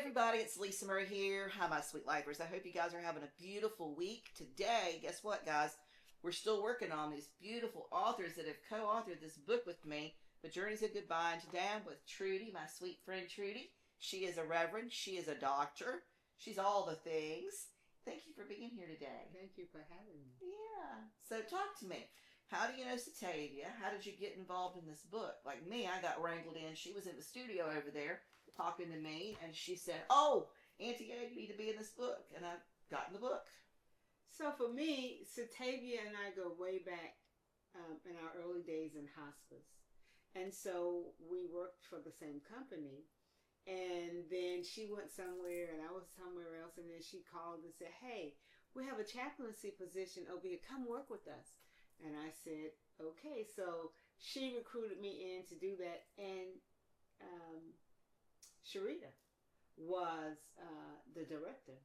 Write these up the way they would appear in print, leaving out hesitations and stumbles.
everybody, it's Lisa Murray here. Hi, my sweet lifers. I hope you guys are having a beautiful week. Today, guess what, guys? We're still working on these beautiful authors that have co-authored this book with me, The Journeys of Goodbye. And today I'm with Trudy, my sweet friend Trudy. She is a reverend. She is a doctor. She's all the things. Thank you for being here today. Thank you for having me. Yeah. So talk to me. How do you know Satavia? How did you get involved in this book? Like me, I got wrangled in. She was in the studio over there talking to me, and she said, "Oh, Auntie A, you need to be in this book." And I got in the book. So for me, Satavia and I go way back in our early days in hospice. And so we worked for the same company. And then she went somewhere and I was somewhere else. And then she called and said, "Hey, we have a chaplaincy position over here. Come work with us." And I said, okay. So she recruited me in to do that. And Sharita was the director,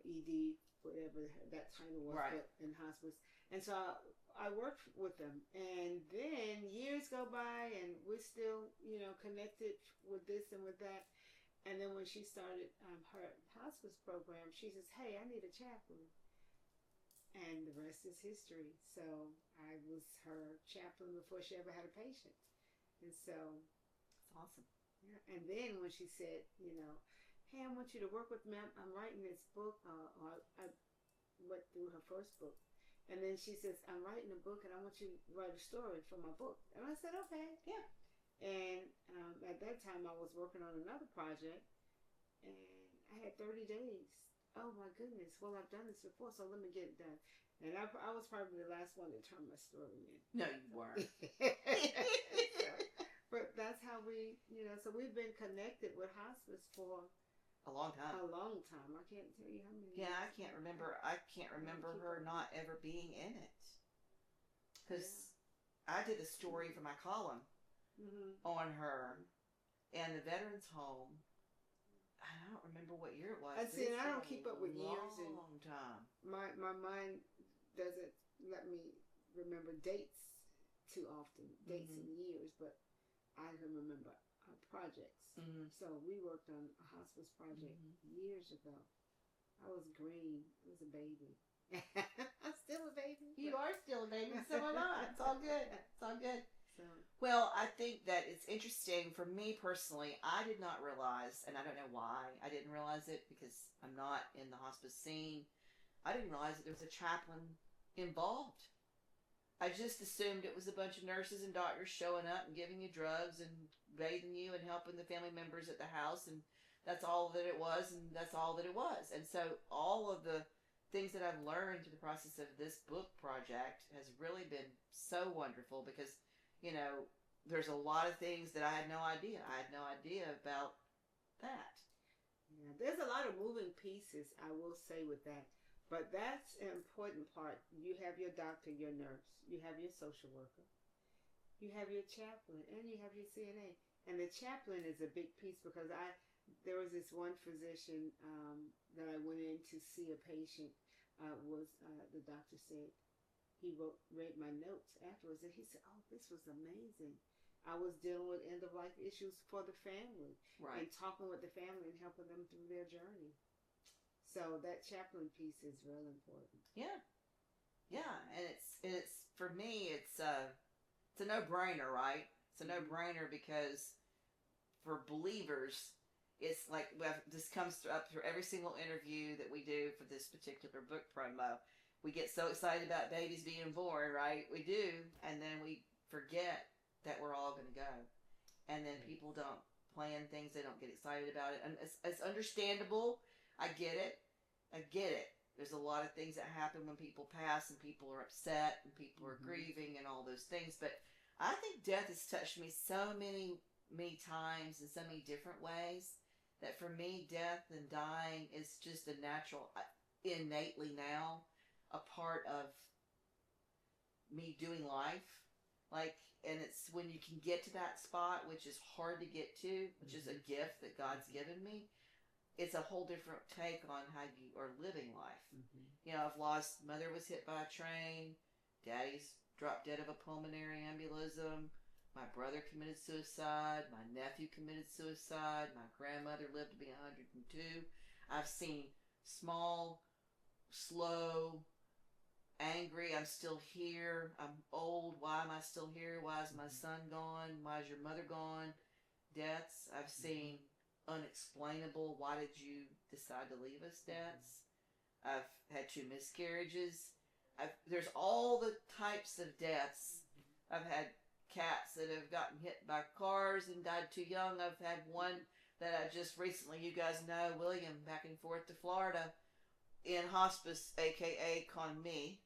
ED, whatever that title was, right, in hospice. And so I worked with them. And then years go by and we're still, connected with this and with that. And then when she started her hospice program, she says, "Hey, I need a chaplain." And the rest is history. So I was her chaplain before she ever had a patient. And so... That's awesome. Yeah. And then when she said, "Hey, I want you to work with me. I'm writing this book." I went through her first book. And then she says, "I'm writing a book and I want you to write a story for my book." And I said, "Okay." Yeah. And at that time I was working on another project. And I had 30 days. Oh my goodness. Well, I've done this before, so let me get it done. And I was probably the last one to turn my story in. No, you weren't. But that's how we, so we've been connected with hospice for a long time. A long time. I can't tell you how many. Yeah, I can't remember her not ever being in it. Because I did a story for my column on her and the veterans home. I don't remember what year it was. I see, and I don't keep up with years. Long time. My mind doesn't let me remember dates too often, dates and years, but I can remember projects. So we worked on a hospice project years ago. I was green. I was a baby. I'm still a baby. You are still a baby, so am I. It's all good. It's all good. So. Well, I think that it's interesting for me personally. I did not realize, and I don't know why I didn't realize it because I'm not in the hospice scene. I didn't realize that there was a chaplain involved. I just assumed it was a bunch of nurses and doctors showing up and giving you drugs and bathing you and helping the family members at the house, and that's all that it was, and that's all that it was. And so all of the things that I've learned through the process of this book project has really been so wonderful because, there's a lot of things that I had no idea. I had no idea about that. Yeah, there's a lot of moving pieces, I will say, with that. But that's an important part. You have your doctor, your nurse. You have your social worker. You have your chaplain. And you have your CNA. And the chaplain is a big piece because there was this one physician that I went in to see a patient. The doctor said, he read my notes afterwards, and he said, "Oh, this was amazing." I was dealing with end-of-life issues for the family. Right. And talking with the family and helping them through their journey. So that chaplain piece is real important. Yeah. Yeah, and it's for me, it's a no-brainer, right? It's a no-brainer because for believers, it's like this comes up through every single interview that we do for this particular book promo. We get so excited about babies being born, right? We do, and then we forget that we're all going to go. And then people don't plan things, they don't get excited about it. And it's understandable. I get it. There's a lot of things that happen when people pass and people are upset and people are grieving and all those things. But I think death has touched me so many times in so many different ways that for me, death and dying is just a natural, innately now, a part of me doing life. And it's when you can get to that spot, which is hard to get to, which is a gift that God's given me, it's a whole different take on how you are living life. I've lost, mother was hit by a train, daddy's dropped dead of a pulmonary embolism, My brother committed suicide. My nephew committed suicide. My grandmother lived to be 102. I've seen small, slow, angry. I'm still here. I'm old. Why am I still here? Why is my son gone? Why is your mother gone? Deaths. I've seen unexplainable. Why did you decide to leave us? Deaths. I've had 2 miscarriages. There's all the types of deaths. I've had cats that have gotten hit by cars and died too young. I've had one that I just recently, you guys know, William, back and forth to Florida in hospice, aka con me,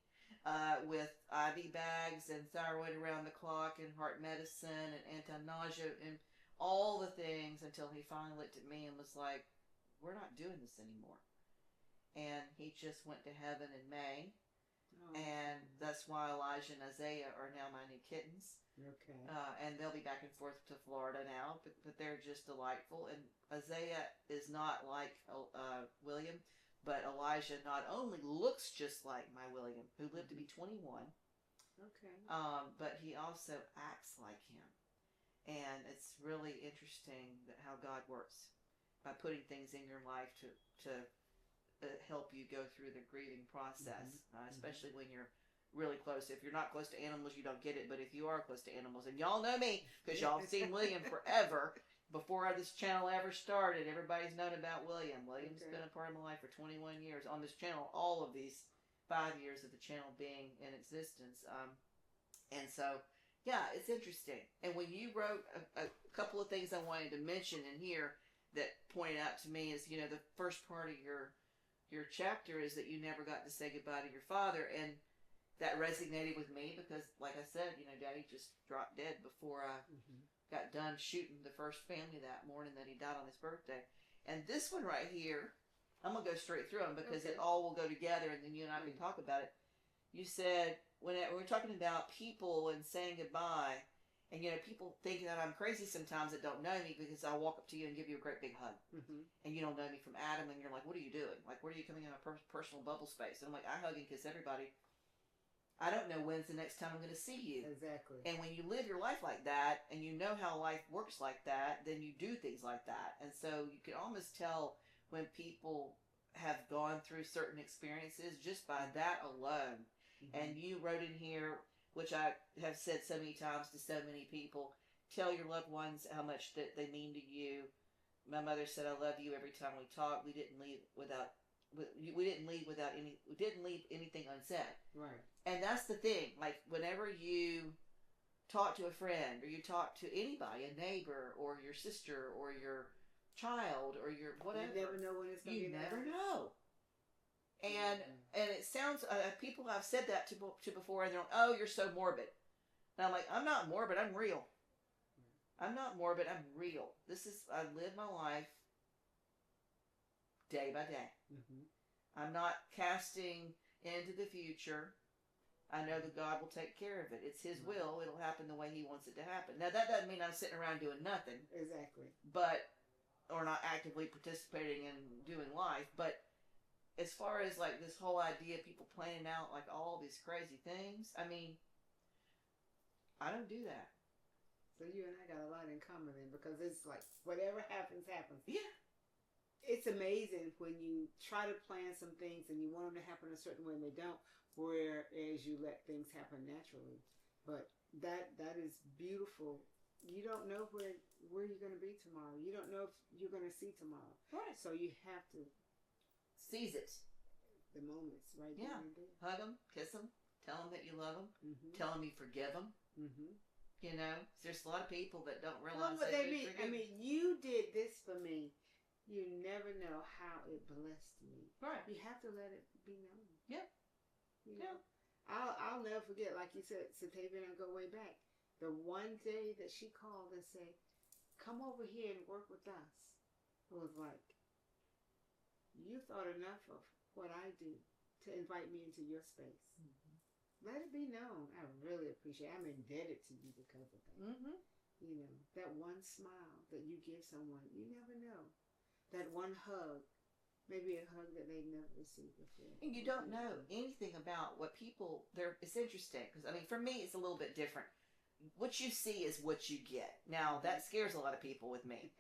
with IV bags and thyroid around the clock and heart medicine and anti-nausea and all the things until he finally looked at me and was like, we're not doing this anymore. And he just went to heaven in May. And that's why Elijah and Isaiah are now my new kittens. Okay. And they'll be back and forth to Florida now, but they're just delightful. And Isaiah is not like William, but Elijah not only looks just like my William, who lived to be 21, Okay. but he also acts like him. And it's really interesting that how God works by putting things in your life to help you go through the grieving process, especially when you're really close. If you're not close to animals, you don't get it. But if you are close to animals, and y'all know me because y'all have seen William forever. Before this channel ever started, everybody's known about William. William's been a part of my life for 21 years on this channel. All of these 5 years of the channel being in existence, and so yeah, it's interesting. And when you wrote a couple of things I wanted to mention in here that pointed out to me is, you know, the first part of your chapter is that you never got to say goodbye to your father, and that resonated with me because, like I said, you know, Daddy just dropped dead before I got done shooting the first family that morning that he died on his birthday. And this one right here, I'm going to go straight through them because it all will go together, and then you and I can talk about it. You said, when we're talking about people and saying goodbye, and, you know, people think that I'm crazy sometimes that don't know me because I'll walk up to you and give you a great big hug. And you don't know me from Adam, and you're like, what are you doing? Like, where are you coming in my personal bubble space? And I'm like, I hug and kiss everybody. I don't know when's the next time I'm going to see you. Exactly. And when you live your life like that, and you know how life works like that, then you do things like that. And so you can almost tell when people have gone through certain experiences just by that alone. And you wrote in here, which I have said so many times to so many people, tell your loved ones how much that they mean to you. My mother said, I love you every time we talk. We didn't leave anything unsaid. Right. And that's the thing. Like, whenever you talk to a friend or you talk to anybody, a neighbor or your sister or your child or your whatever, you never know when it's going to be. You never know. And it sounds, people have said that to before, and they're like, oh, you're so morbid. And I'm like, I'm not morbid, I'm real. I'm not morbid, I'm real. I live my life day by day. I'm not casting into the future. I know that God will take care of it. It's His will. It'll happen the way He wants it to happen. Now, that doesn't mean I'm sitting around doing nothing. Exactly. Or not actively participating in doing life, but as far as like this whole idea of people planning out like all these crazy things, I mean, I don't do that. So you and I got a lot in common then, because it's like whatever happens, happens. Yeah. It's amazing when you try to plan some things and you want them to happen a certain way and they don't, whereas you let things happen naturally. But that is beautiful. You don't know where you're going to be tomorrow. You don't know if you're going to see tomorrow. Right. So you have to seize it. The moments, right? Yeah. Hug them, kiss them, tell them that you love them, tell them you forgive them. You know, there's a lot of people that don't realize what they mean. I mean, you did this for me. You never know how it blessed me. Right. You have to let it be known. Yeah. You know? I'll never forget, like you said, Satavia and I go way back. The one day that she called and said, come over here and work with us. It was like, you thought enough of what I do to invite me into your space. Let it be known. I really appreciate it. I'm indebted to you because of that. You know, that one smile that you give someone, you never know. That one hug, maybe a hug that they've never received before. And you don't know anything about what people, it's interesting, because I mean, for me, it's a little bit different. what you see is what you get. Now, that scares a lot of people with me.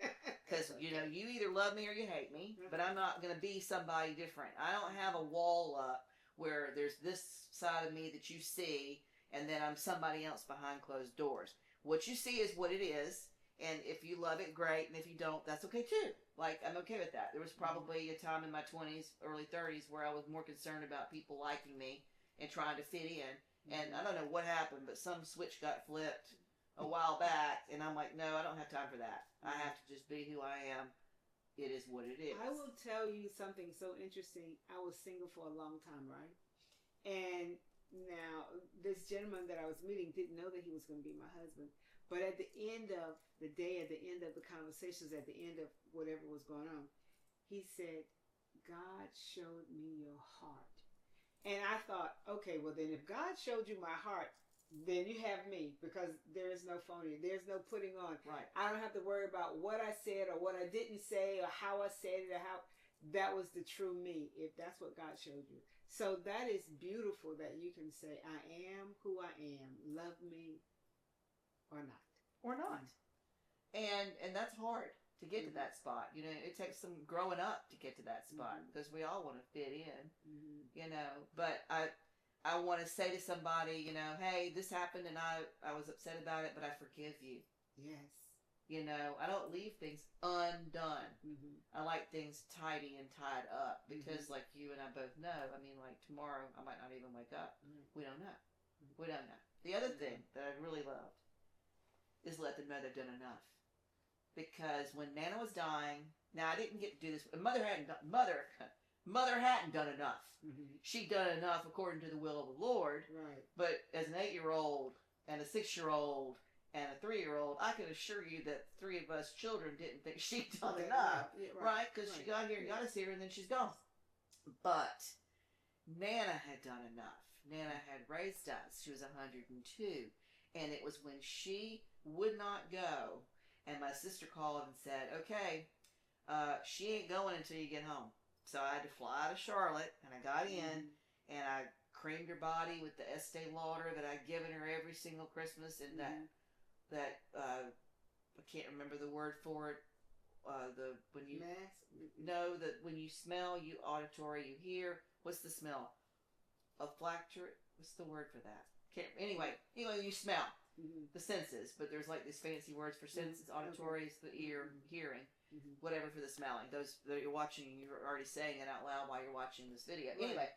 Because, you know, you either love me or you hate me, but I'm not going to be somebody different. I don't have a wall up where there's this side of me that you see, and then I'm somebody else behind closed doors. What you see is what it is, and if you love it, great, and if you don't, that's okay too. Like, I'm okay with that. There was probably a time in my 20s, early 30s, where I was more concerned about people liking me and trying to fit in. And I don't know what happened, but some switch got flipped a while back, and I'm like, no, I don't have time for that. I have to just be who I am. It is what it is. I will tell you something so interesting. I was single for a long time, right? And now, this gentleman that I was meeting didn't know that he was going to be my husband. But at the end of the day, at the end of the conversations, at the end of whatever was going on, he said, God showed me your heart. And I thought, okay, well then if God showed you my heart, then you have me, because there is no phony. There's no putting on. Right. I don't have to worry about what I said or what I didn't say or how I said it or how. That was the true me, if that's what God showed you. So that is beautiful that you can say, I am who I am. Love me or not. Or not. And that's hard to get to that spot. You know, it takes some growing up to get to that spot, because we all want to fit in, you know. But I want to say to somebody, you know, hey, this happened and I was upset about it, but I forgive you. Yes. You know, I don't leave things undone. I like things tidy and tied up, because like you and I both know, I mean, like tomorrow I might not even wake up. We don't know. We don't know. The other thing that I really loved is let them know they've done enough. Because when Nana was dying, now I didn't get to do this. Mother hadn't done enough. She'd done enough according to the will of the Lord. Right. But as an 8-year-old and a 6-year-old and a 3-year-old, I can assure you that 3 of us children didn't think she'd done enough. Right? Because she got here, got us here, and then she's gone. But Nana had done enough. Nana had raised us. She was 102. And it was when she would not go, and my sister called and said, okay, she ain't going until you get home. So I had to fly to Charlotte, and I got in, and I creamed her body with the Estee Lauder that I'd given her every single Christmas, and that I can't remember the word for it. When you smell, you auditory, you hear. What's the smell? Olfactory. What's the word for that? Anyway, you smell. The senses, but there's like these fancy words for senses. Auditory is the ear, hearing, whatever for the smelling. Those that you're watching, you're already saying it out loud while you're watching this video. Anyway,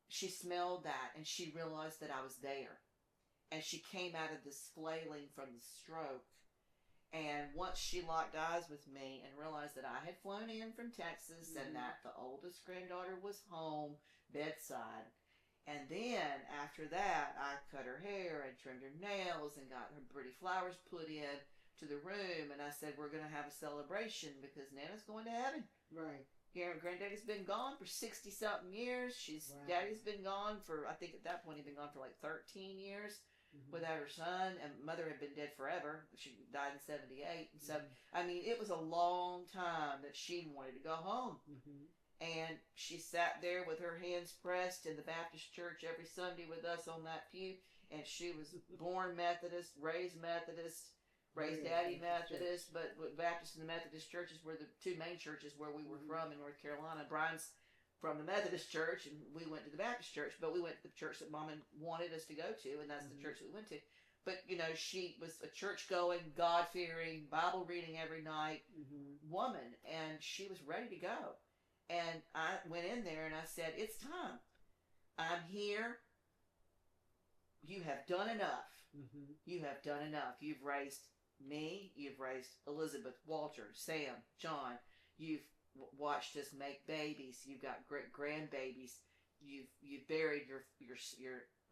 she smelled that, and she realized that I was there, and she came out of this flailing from the stroke. And once she locked eyes with me and realized that I had flown in from Texas and that the oldest granddaughter was home bedside. And then, after that, I cut her hair and trimmed her nails and got her pretty flowers put in to the room. And I said, we're going to have a celebration because Nana's going to heaven. Right. Here, Granddaddy's been gone for 60-something years. Daddy's been gone for, I think at that point, he'd been gone for like 13 years without her son. And Mother had been dead forever. She died in 78. And so, I mean, it was a long time that she wanted to go home. And she sat there with her hands pressed in the Baptist church every Sunday with us on that pew. And she was born Methodist, raised Daddy Methodist. But Baptist and the Methodist churches were the two main churches where we were from in North Carolina. Brian's from the Methodist church, and we went to the Baptist church. But we went to the church that Mom wanted us to go to, and that's the church that we went to. But, you know, she was a church-going, God-fearing, Bible-reading every night woman. And she was ready to go. And I went in there and I said, it's time. I'm here. You have done enough. You have done enough. You've raised me. You've raised Elizabeth, Walter, Sam, John. You've watched us make babies. You've got great grandbabies. You've buried your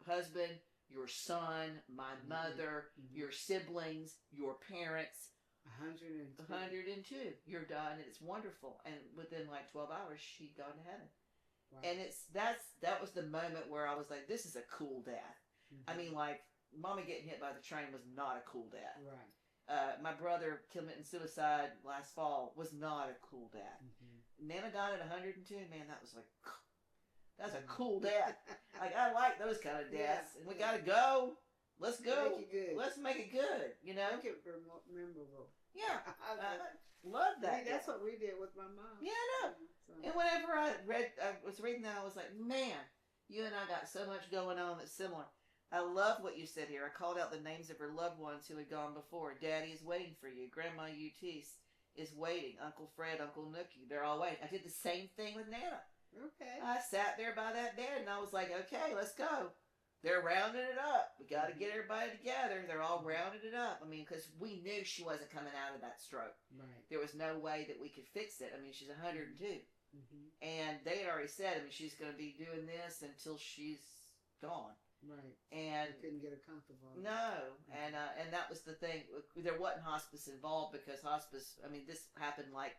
husband, your son, my mother, your siblings, your parents. 102. You're done, and it's wonderful. And within like 12 hours, she'd gone to heaven. Wow. And that was the moment where I was like, this is a cool death. I mean, like, Mama getting hit by the train was not a cool death. Right. My brother committing suicide last fall was not a cool death. Nana died at 102. Man, that was like, that's a cool death. Like, I like those kind of deaths. And we got to go. Let's go. Make it good. Let's make it good. You know. Make it memorable. Yeah. Love that. See, that's what we did with my mom. Yeah, I know. So. And whenever I was reading that, I was like, man, you and I got so much going on that's similar. I love what you said here. I called out the names of her loved ones who had gone before. Daddy is waiting for you. Grandma Eutis is waiting. Uncle Fred, Uncle Nookie, they're all waiting. I did the same thing with Nana. Okay. I sat there by that bed and I was like, okay, let's go. They're rounding it up. We got to get everybody together. They're all rounding it up. I mean, because we knew she wasn't coming out of that stroke. Right. There was no way that we could fix it. I mean, she's 102. Mm-hmm. And they had already said, I mean, she's going to be doing this until she's gone. Right. And you couldn't get her comfortable. No. And that was the thing. There wasn't hospice involved because hospice, I mean, this happened like,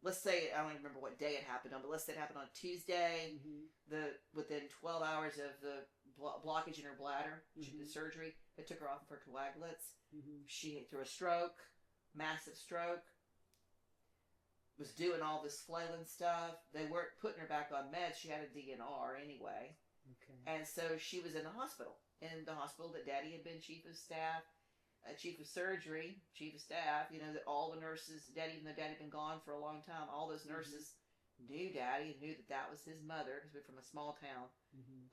let's say, I don't even remember what day it happened on, but let's say it happened on Tuesday. Mm-hmm. Within 12 hours of the blockage in her bladder, Mm-hmm. the surgery, they took her off of her coagulates. Mm-hmm. She through a stroke, massive stroke, was doing all this flailing stuff. They weren't putting her back on meds. She had a DNR anyway. Okay. And so she was in the hospital that Daddy had been chief of staff, chief of surgery, chief of staff. You know, that all the nurses, Daddy, even though Daddy had been gone for a long time, all those nurses knew Daddy and knew that that was his mother because we're from a small town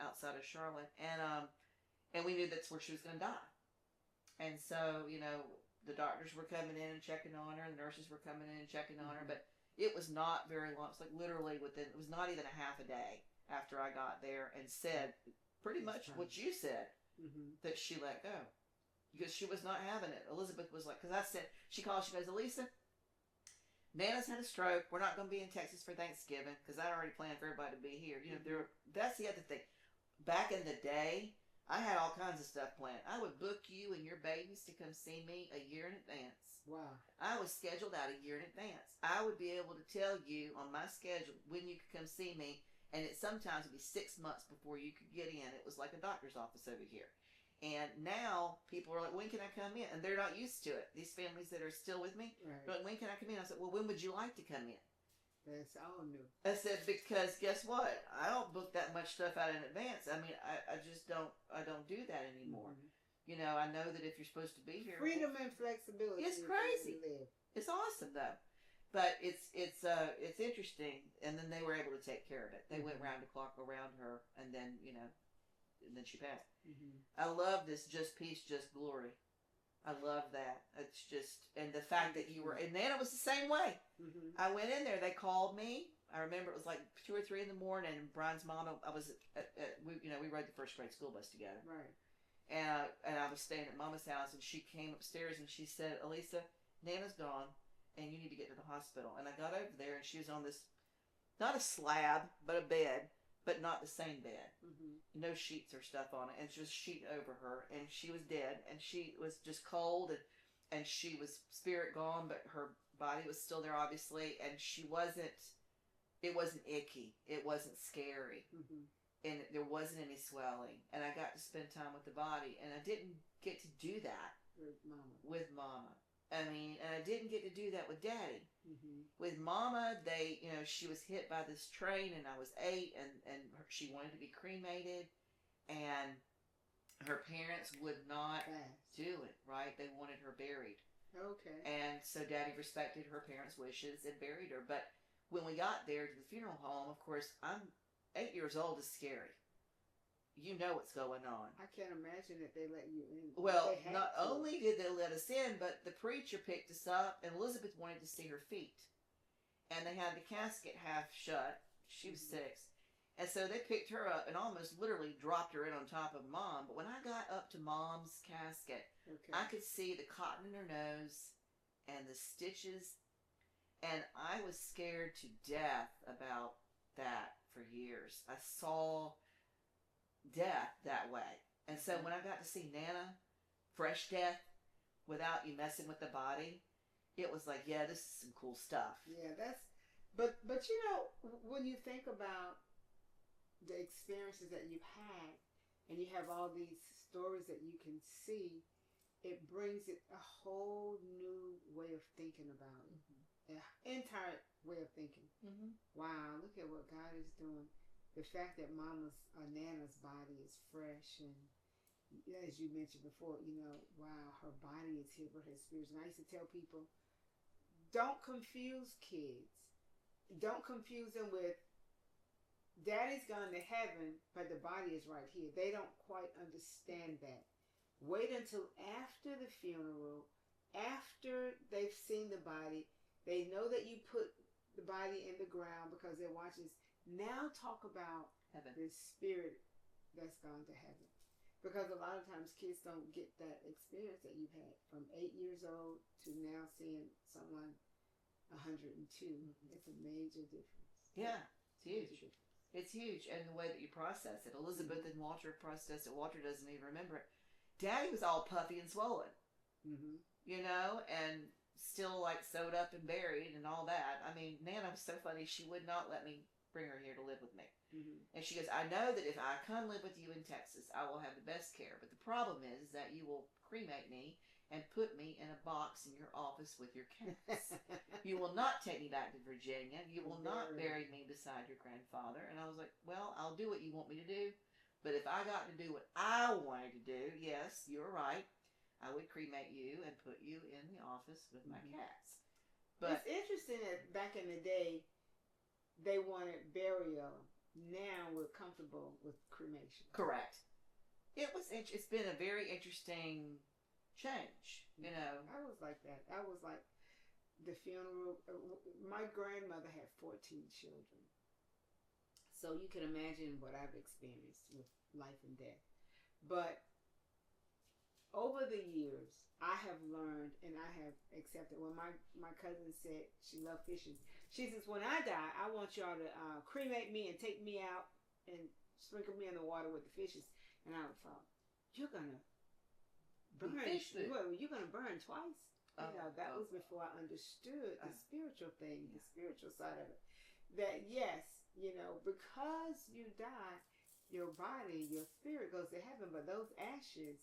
outside of Charlotte. And we knew that's where she was going to die. And so, you know, the doctors were coming in and checking on her, and the nurses were coming in and checking on her, but it was not very long. It's like literally it was not even a half a day after I got there and said pretty much what you said, that she let go. Because she was not having it. Elizabeth was like, because I said, she called, she goes, Alisa, Nana's had a stroke. We're not going to be in Texas for Thanksgiving because I already planned for everybody to be here. You know, that's the other thing. Back in the day, I had all kinds of stuff planned. I would book you and your babies to come see me a year in advance. Wow. I was scheduled out a year in advance. I would be able to tell you on my schedule when you could come see me, and it sometimes would be 6 months before you could get in. It was like a doctor's office over here. And now people are like, when can I come in? And they're not used to it. These families that are still with me, Right. they're like, when can I come in? I said, well, when would you like to come in? That's all new. I said, because guess what? I don't book that much stuff out in advance. I mean, I just don't do that anymore. You know, I know that if you're supposed to be here, Freedom and flexibility. It's crazy. It's awesome though. But it's interesting. And then they were able to take care of it. They went round the clock around her, and then, you know, and then she passed. I love this just peace, just glory. I love that. It's just, and the fact that you were, and Nana was the same way. I went in there, they called me. I remember it was like 2 or 3 in the morning, and Brian's mom, I was we rode the first grade school bus together. Right. And I was staying at Mama's house, and she came upstairs and she said, Alisa, Nana's gone, and you need to get to the hospital. And I got over there, and she was on this, not a slab, but a bed, but not the same bed. No sheets or stuff on it, and just sheet over her, and she was dead, and she was just cold, and she was spirit gone, but her body was still there, obviously, and it wasn't icky, it wasn't scary, and there wasn't any swelling, and I got to spend time with the body, and I didn't get to do that with Mama. I mean, and I didn't get to do that with Daddy. With Mama, she was hit by this train, and I was 8, and she wanted to be cremated, and her parents would not do it, right? They wanted her buried. Okay. And so Daddy respected her parents' wishes and buried her. But when we got there to the funeral home, of course, I'm 8 years old is scary. You know what's going on. I can't imagine that they let you in. Well, not only did they let us in, but the preacher picked us up, and Elizabeth wanted to see her feet. And they had the casket half shut. She was 6. And so they picked her up and almost literally dropped her in on top of Mom. But when I got up to Mom's casket, I could see the cotton in her nose and the stitches. And I was scared to death about that for years. I saw death that way. And so when I got to see Nana, fresh death, without you messing with the body, it was like, yeah, this is some cool stuff. Yeah, but you know, when you think about the experiences that you've had, and you have all these stories that you can see, it brings it a whole new way of thinking about it. An entire way of thinking. Wow, look at what God is doing. The fact that Nana's body is fresh, and as you mentioned before, wow, her body is here, but her spirit's. And I used to tell people, don't confuse kids. Don't confuse them with daddy's gone to heaven, but the body is right here. They don't quite understand that. Wait until after the funeral, after they've seen the body, they know that you put the body in the ground because they're watching. Now talk about heaven. The spirit that's gone to heaven. Because a lot of times kids don't get that experience that you've had from 8 years old to now seeing someone 102. Mm-hmm. It's a major difference. Yeah, it's huge. It's huge, and the way that you process it. Elizabeth and Walter processed it. Walter doesn't even remember it. Daddy was all puffy and swollen, and still like sewed up and buried and all that. I mean, Nana was so funny. She would not let me bring her here to live with me. And she goes, I know that if I come live with you in Texas, I will have the best care. But the problem is that you will cremate me and put me in a box in your office with your cats. You will not take me back to Virginia. You will not bury me beside your grandfather. And I was like, well, I'll do what you want me to do. But if I got to do what I wanted to do, yes, you're right. I would cremate you and put you in the office with my cats. But it's interesting that back in the day, they wanted burial. Now we're comfortable with cremation. Correct. It's been a very interesting change, I was like that. I was like the funeral. My grandmother had 14 children. So you can imagine what I've experienced with life and death. But over the years, I have learned and I have accepted. When my cousin said she loved fishing, she says, when I die, I want y'all to cremate me and take me out and sprinkle me in the water with the fishes. And I thought, you're going to burn. You're going to burn twice. That was before I understood the spiritual thing, the spiritual side of it. That yes, because you die, your body, your spirit goes to heaven, but those ashes,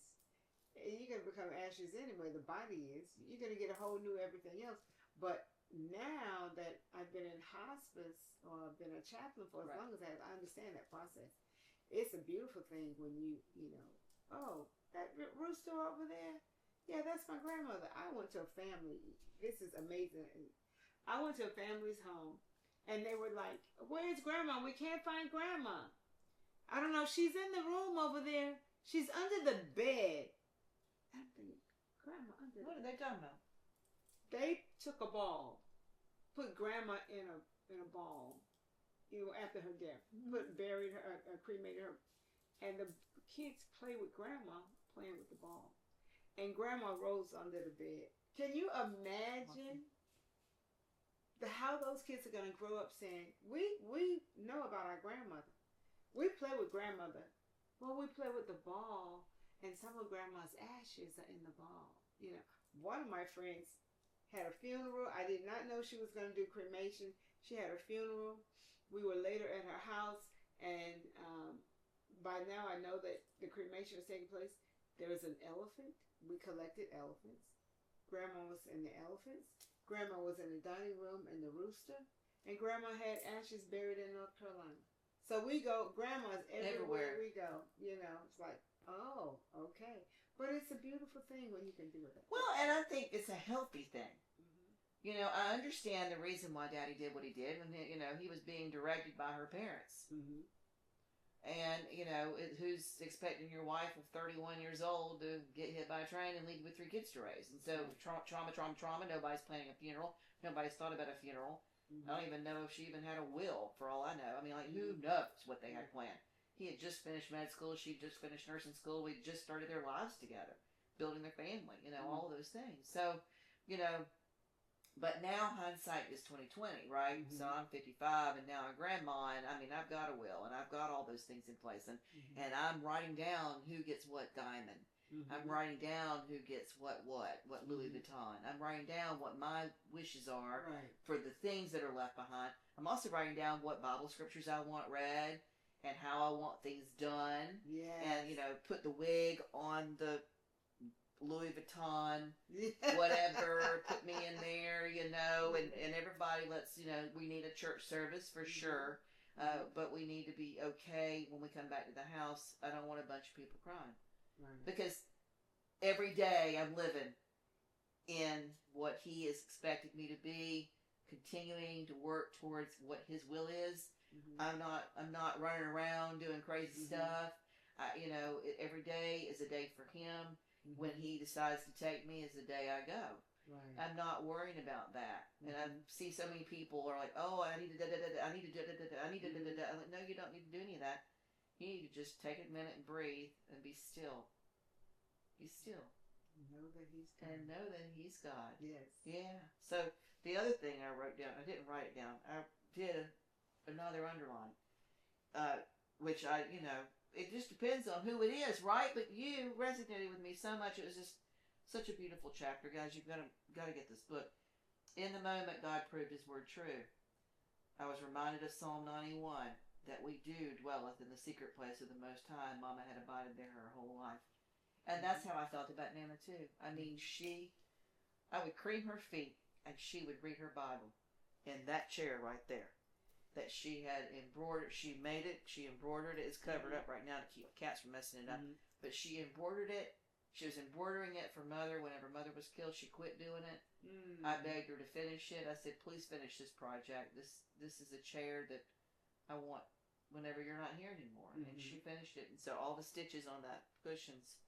you're going to become ashes anyway. The body is. You're going to get a whole new everything else. But now that I've been in hospice or been a chaplain for as long as I have, I understand that process. It's a beautiful thing when that rooster over there, yeah, that's my grandmother. I went to a family. This is amazing. I went to a family's home, and they were like, where's Grandma? We can't find Grandma. I don't know. She's in the room over there. She's under the bed. I think, Grandma under. What are they talking about? They took a ball, put Grandma in a ball, after her death. Buried her, cremated her, and the kids play with Grandma, playing with the ball, and Grandma rolls under the bed. Can you imagine how those kids are going to grow up saying, we know about our grandmother. We play with grandmother. Well, we play with the ball, and some of Grandma's ashes are in the ball. One of my friends had a funeral. I did not know she was going to do cremation. She had her funeral. We were later at her house, and by now I know that the cremation was taking place. There was an elephant. We collected elephants. Grandma was in the elephants. Grandma was in the dining room in the rooster. And Grandma had ashes buried in North Carolina. So we go, Grandma's everywhere we go. It's like, oh, okay. But it's a beautiful thing when you can do it. Well, and I think it's a healthy thing. I understand the reason why Daddy did what he did. And, he was being directed by her parents. And, who's expecting your wife of 31 years old to get hit by a train and leave you with 3 kids to raise? And so trauma. Nobody's planning a funeral. Nobody's thought about a funeral. I don't even know if she even had a will, for all I know. I mean, who knows what they had planned? He had just finished med school. She just finished nursing school. We just started their lives together, building their family, all of those things. So, but now hindsight is 2020, right? So I'm 55 and now I'm grandma, and I've got a will and I've got all those things in place, and I'm writing down who gets what diamond. I'm writing down who gets what Louis Vuitton. I'm writing down what my wishes are for the things that are left behind. I'm also writing down what Bible scriptures I want read and how I want things done. Yes. And, put the wig on the Louis Vuitton, whatever, put me in there, and everybody we need a church service for sure, but we need to be okay when we come back to the house. I don't want a bunch of people crying. Right. Because every day I'm living in what He is expecting me to be, continuing to work towards what His will is. Mm-hmm. I'm not running around doing crazy stuff. Every day is a day for Him. Mm-hmm. When He decides to take me is the day I go. Right. I'm not worrying about that. Mm-hmm. And I see so many people are like, oh, I need to I need to I need to I'm like, no, you don't need to do any of that. You need to just take a minute and breathe and be still. Be still. Know that He's God. And know that He's God. Yes. Yeah. So the other thing I wrote down, I didn't write it down. I did another underline, which it just depends on who it is, right? But you resonated with me so much. It was just such a beautiful chapter, guys. You've got to get this book. In the moment, God proved His word true. I was reminded of Psalm 91, that we do dwelleth in the secret place of the Most High. Mama had abided there her whole life. And that's how I felt about Nana, too. I mean, I would cream her feet, and she would read her Bible in that chair right there that she had embroidered. She made it. She embroidered it. It's covered up right now to keep cats from messing it up. Mm-hmm. But she embroidered it. She was embroidering it for Mother. Whenever Mother was killed, she quit doing it. Mm-hmm. I begged her to finish it. I said, please finish this project. This is a chair that I want whenever you're not here anymore. Mm-hmm. And she finished it. And so all the stitches on that cushions,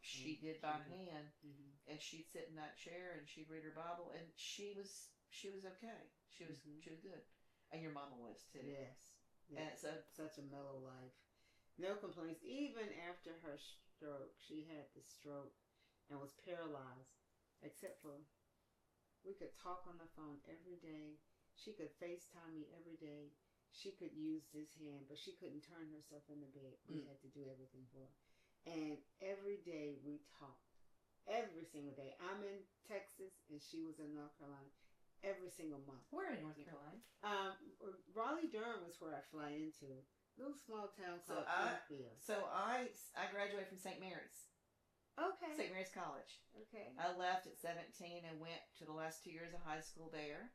she did by hand. Mm-hmm. And she'd sit in that chair and she'd read her Bible, and she was okay. She was good. And your mama was too. Yes. And it's such a mellow life. No complaints. Even after her stroke, she had the stroke and was paralyzed. Except for we could talk on the phone every day. She could FaceTime me every day. She could use this hand, but she couldn't turn herself in the bed. We had to do everything for her. And every day we talked. Every single day. I'm in Texas and she was in North Carolina. Every single month. Where in North Carolina? Raleigh-Durham is where I fly into. Little small town called Enfield. So I graduated from St. Mary's. Okay. St. Mary's College. Okay. I left at 17 and went to the last 2 years of high school there.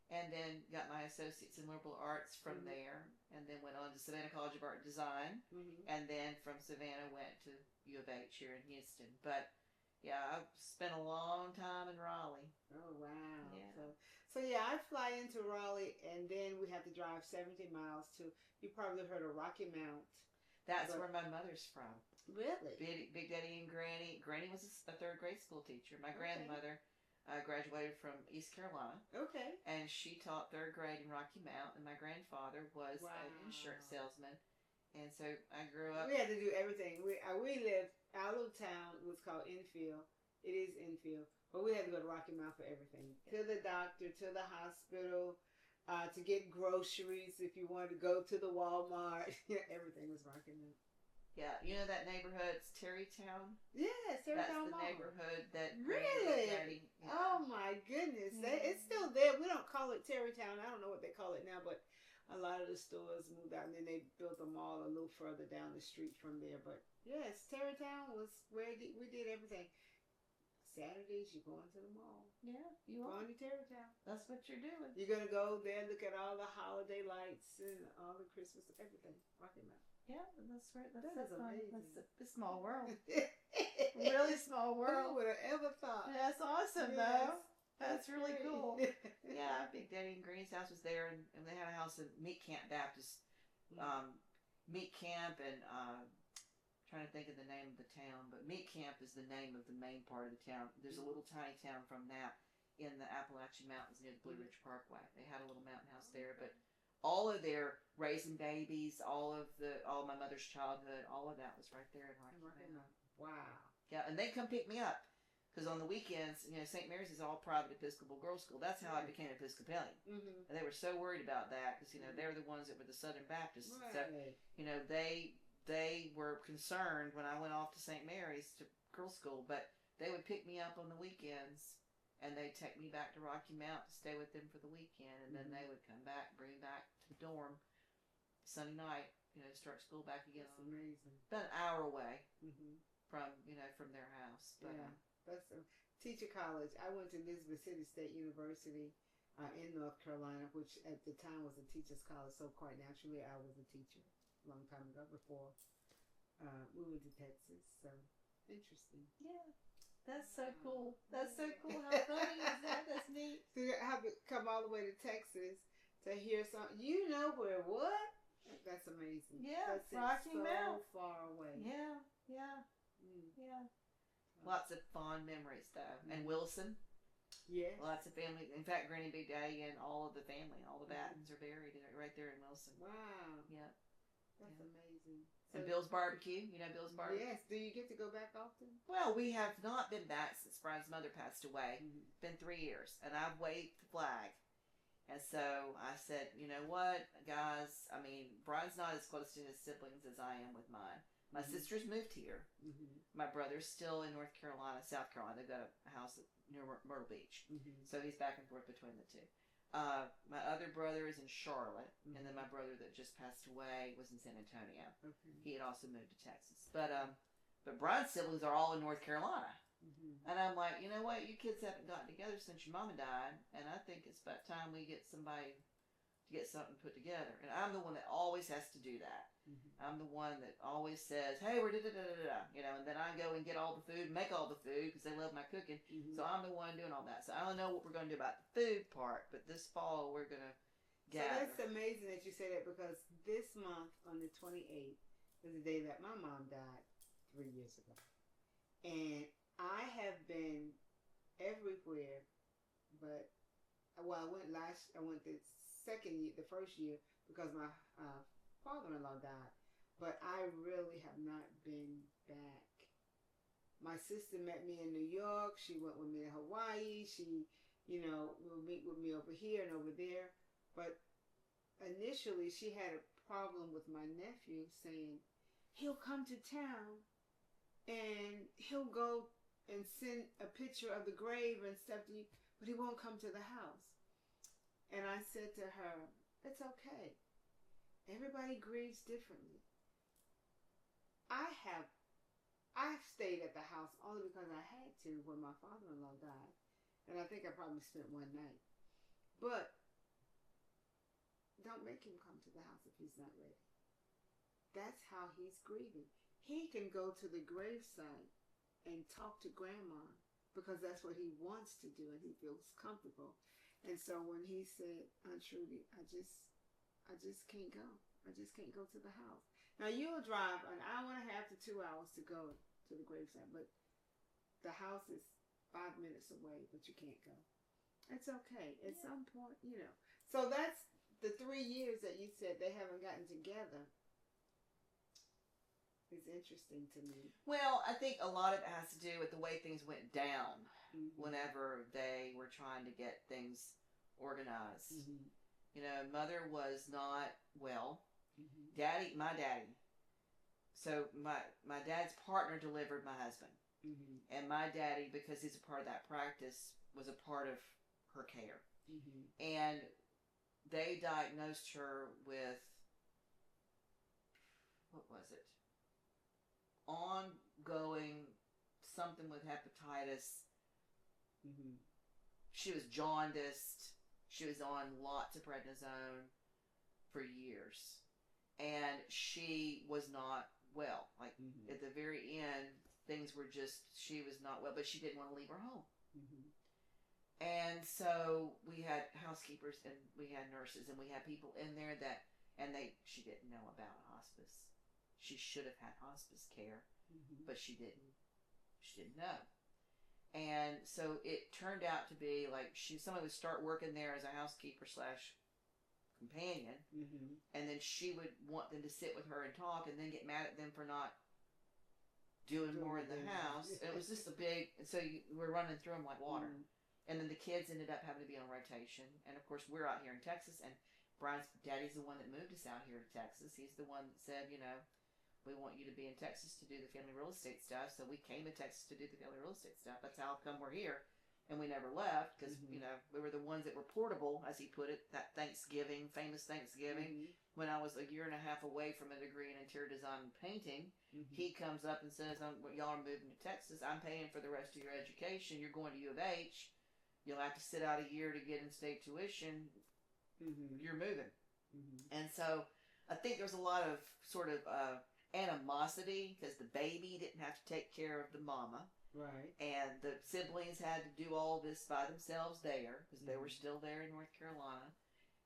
And then got my associates in liberal arts from there. And then went on to Savannah College of Art and Design. Mm-hmm. And then from Savannah went to U of H here in Houston. But yeah, I've spent a long time in Raleigh. Oh, wow. Yeah. So yeah, I fly into Raleigh, and then we have to drive 70 miles to, you probably heard of Rocky Mount. That's where my mother's from. Really? Big Daddy and Granny. Granny was a third grade school teacher. My grandmother graduated from East Carolina. Okay. And she taught third grade in Rocky Mount, and my grandfather was an insurance salesman. And so I grew up. We had to do everything. We lived out of town. It was called Enfield. It is Enfield. But we had to go to Rocky Mount for everything. To the doctor, to the hospital, to get groceries if you wanted to go to the Walmart. Everything was Rocky Mount. Yeah, you know that neighborhood, it's Terrytown? Yes, Terrytown Mall. That's the neighborhood that... Really? Oh my goodness. It's still there. We don't call it Terrytown. I don't know what they call it now, but a lot of the stores moved out, and then they built a mall a little further down the street from there. But yes, Terrytown was where we did everything. Saturdays, you're going to the mall. Yeah, you are. Going to Terrytown. That's what you're doing. You're going to go there, look at all the holiday lights and all the Christmas, everything. Rocky Mount. Yeah, that's right. That's amazing. That's a small world. Really small world. Who would have ever thought? That's awesome, Yes. though. That's really cool. Yeah, Big Daddy and Granny's house was there, and they had a house in Meat Camp Baptist. Meat Camp and... trying to think of the name of the town, but Meat Camp is the name of the main part of the town. There's a little tiny town from that in the Appalachian Mountains near the Blue Ridge Parkway. They had a little mountain house there, but all of their raising babies, all my mother's childhood, all of that was right there in Rocky Mount. Wow. Yeah, and they come pick me up because on the weekends, St. Mary's is all private Episcopal girls' school. That's how I became Episcopalian. Mm-hmm. And they were so worried about that because they were the ones that were the Southern Baptists. Right. So they were concerned when I went off to St. Mary's to girls' school, but they would pick me up on the weekends, and they'd take me back to Rocky Mount to stay with them for the weekend, and then they would come back, bring me back to the dorm Sunday night, start school back again. That's amazing. About an hour away from their house. But, yeah, that's teacher college. I went to Elizabeth City State University in North Carolina, which at the time was a teacher's college, so quite naturally I was a teacher. Long time ago, before moving to Texas. So interesting. Yeah. That's so cool. That's so cool. How funny is that? That's neat. To have it come all the way to Texas to hear something. You know where what? That's amazing. Yeah, that's Rocky so Mount. far away. Yeah, yeah, yeah. Lots of fond memories though. And Wilson. Yes. Lots of family. In fact, Granny Big Daddy and all of the family, all the Battens are buried right there in Wilson. Wow. Yeah. That's amazing. And Bill's Barbecue. You know Bill's Barbecue? Yes. Do you get to go back often? Well, we have not been back since Brian's mother passed away. It's been 3 years. And I've waved the flag. And so I said, you know what, guys? I mean, Brian's not as close to his siblings as I am with mine. My sister's moved here. My brother's still in North Carolina, South Carolina. They've got a house near Myrtle Beach. So he's back and forth between the two. My other brother is in Charlotte, and then my brother that just passed away was in San Antonio. He had also moved to Texas. But Brian's siblings are all in North Carolina. And I'm like, you know what? You kids haven't gotten together since your mama died, and I think it's about time we get somebody to get something put together. And I'm the one that always has to do that. I'm the one that always says, hey, we're da-da-da-da-da, you know, and then I go and get all the food, make all the food, because they love my cooking. So I'm the one doing all that. So I don't know what we're going to do about the food part, but this fall we're going to gather. So that's amazing that you say that, because this month on the 28th is the day that my mom died 3 years ago. And I have been everywhere, but I went the second year, the first year, because my father-in-law died, but I really have not been back. My sister met me in New York. She went with me to Hawaii. She, will meet with me over here and over there. But initially, she had a problem with my nephew, saying he'll come to town and he'll go and send a picture of the grave and stuff to you, but he won't come to the house. And I said to her, it's okay. Everybody grieves differently. I've stayed at the house only because I had to when my father-in-law died. And I think I probably spent one night. But don't make him come to the house if he's not ready. That's how he's grieving. He can go to the gravesite and talk to grandma because that's what he wants to do and he feels comfortable. And so when he said, Aunt Trudy, I just can't go. I just can't go to the house. Now you'll drive an hour and a half to 2 hours to go to the gravesite, but the house is 5 minutes away, but you can't go. It's okay. At some point, So that's the 3 years that you said they haven't gotten together. It's interesting to me. Well, I think a lot of it has to do with the way things went down whenever they were trying to get things organized. Mother was not well. My daddy. So my dad's partner delivered my husband. And my daddy, because he's a part of that practice, was a part of her care. And they diagnosed her with, what was it? Ongoing something with hepatitis. She was jaundiced. She was on lots of prednisone for years. And she was not well. Like, at the very end, things were just, she was not well, but she didn't want to leave her home. And so we had housekeepers and we had nurses and we had people in there she didn't know about hospice. She should have had hospice care, but she didn't. She didn't know. And so it turned out to be like somebody would start working there as a housekeeper / companion, and then she would want them to sit with her and talk and then get mad at them for not doing more in the house. It was just so we're running through them like water. And then the kids ended up having to be on rotation. And of course, we're out here in Texas, and Brian's daddy's the one that moved us out here to Texas. He's the one that said, we want you to be in Texas to do the family real estate stuff. So we came to Texas to do the family real estate stuff. That's how come we're here. And we never left because, we were the ones that were portable, as he put it, that Thanksgiving, famous Thanksgiving. When I was a year and a half away from a degree in interior design and painting, he comes up and says, y'all are moving to Texas. I'm paying for the rest of your education. You're going to U of H. You'll have to sit out a year to get in-state tuition. You're moving. And so I think there's a lot of sort of animosity because the baby didn't have to take care of the mama. Right. And the siblings had to do all this by themselves there because they were still there in North Carolina.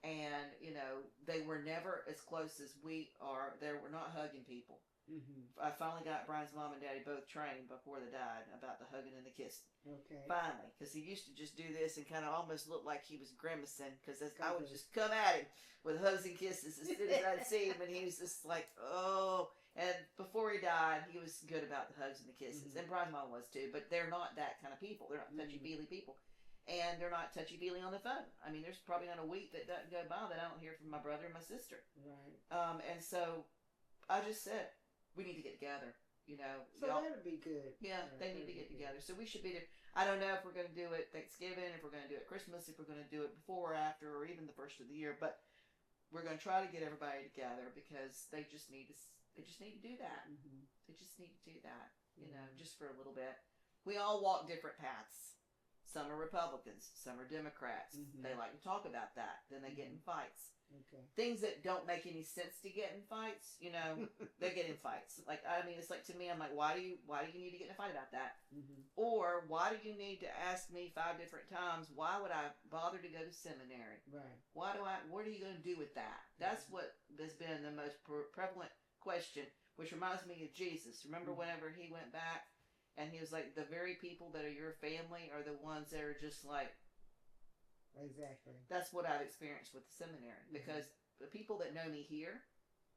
And, you know, they were never as close as we are. They were not hugging people. Mm-hmm. I finally got Brian's mom and daddy both trained before they died about the hugging and the kissing. Okay. Finally, because he used to just do this and kind of almost look like he was grimacing because I would just come at him with hugs and kisses as soon as I'd see him, and he was just like, oh. And before he died, he was good about the hugs and the kisses, and Brian's mom was too. But they're not that kind of people. They're not touchy-feely people, and they're not touchy-feely on the phone. I mean, there's probably not a week that doesn't go by that I don't hear from my brother and my sister. Right. And so I just said, we need to get together, you know. So that'll be good. Yeah, they need to get together. So we should be there. I don't know if we're going to do it Thanksgiving, if we're going to do it Christmas, if we're going to do it before or after, or even the first of the year. But we're going to try to get everybody together because they just need to do that. Mm-hmm. They just need to do that, you know, just for a little bit. We all walk different paths. Some are Republicans, some are Democrats. They like to talk about that. Then they get in fights. Okay. Things that don't make any sense to get in fights, you know, they get in fights. Like, I mean, it's like, to me, I'm like, why do you need to get in a fight about that? Or why do you need to ask me 5 different times, why would I bother to go to seminary? Right. What are you going to do with that? That's what has been the most prevalent question, which reminds me of Jesus. Remember whenever he went back and he was like, the very people that are your family are the ones that are just like, exactly. That's what I've experienced with the seminary. Because the people that know me here,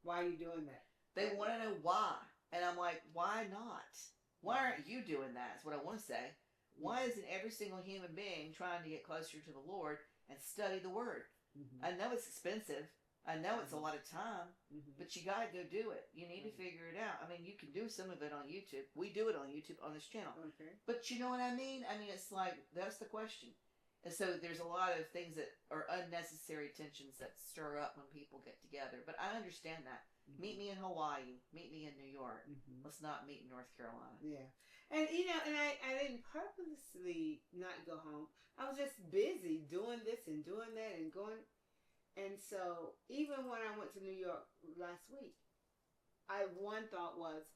why are you doing that? They want to know why. And I'm like, why not? Why aren't you doing that? Is what I want to say. Why isn't every single human being trying to get closer to the Lord and study the Word? I know it's expensive. I know it's a lot of time. But you got to go do it. You need to figure it out. I mean, you can do some of it on YouTube. We do it on YouTube on this channel. Okay. But you know what I mean? I mean, it's like, that's the question. And so there's a lot of things that are unnecessary tensions that stir up when people get together. But I understand that. Meet me in Hawaii. Meet me in New York. Let's not meet in North Carolina. Yeah. And, you know, and I didn't purposely not go home. I was just busy doing this and doing that and going. And so even when I went to New York last week, one thought was,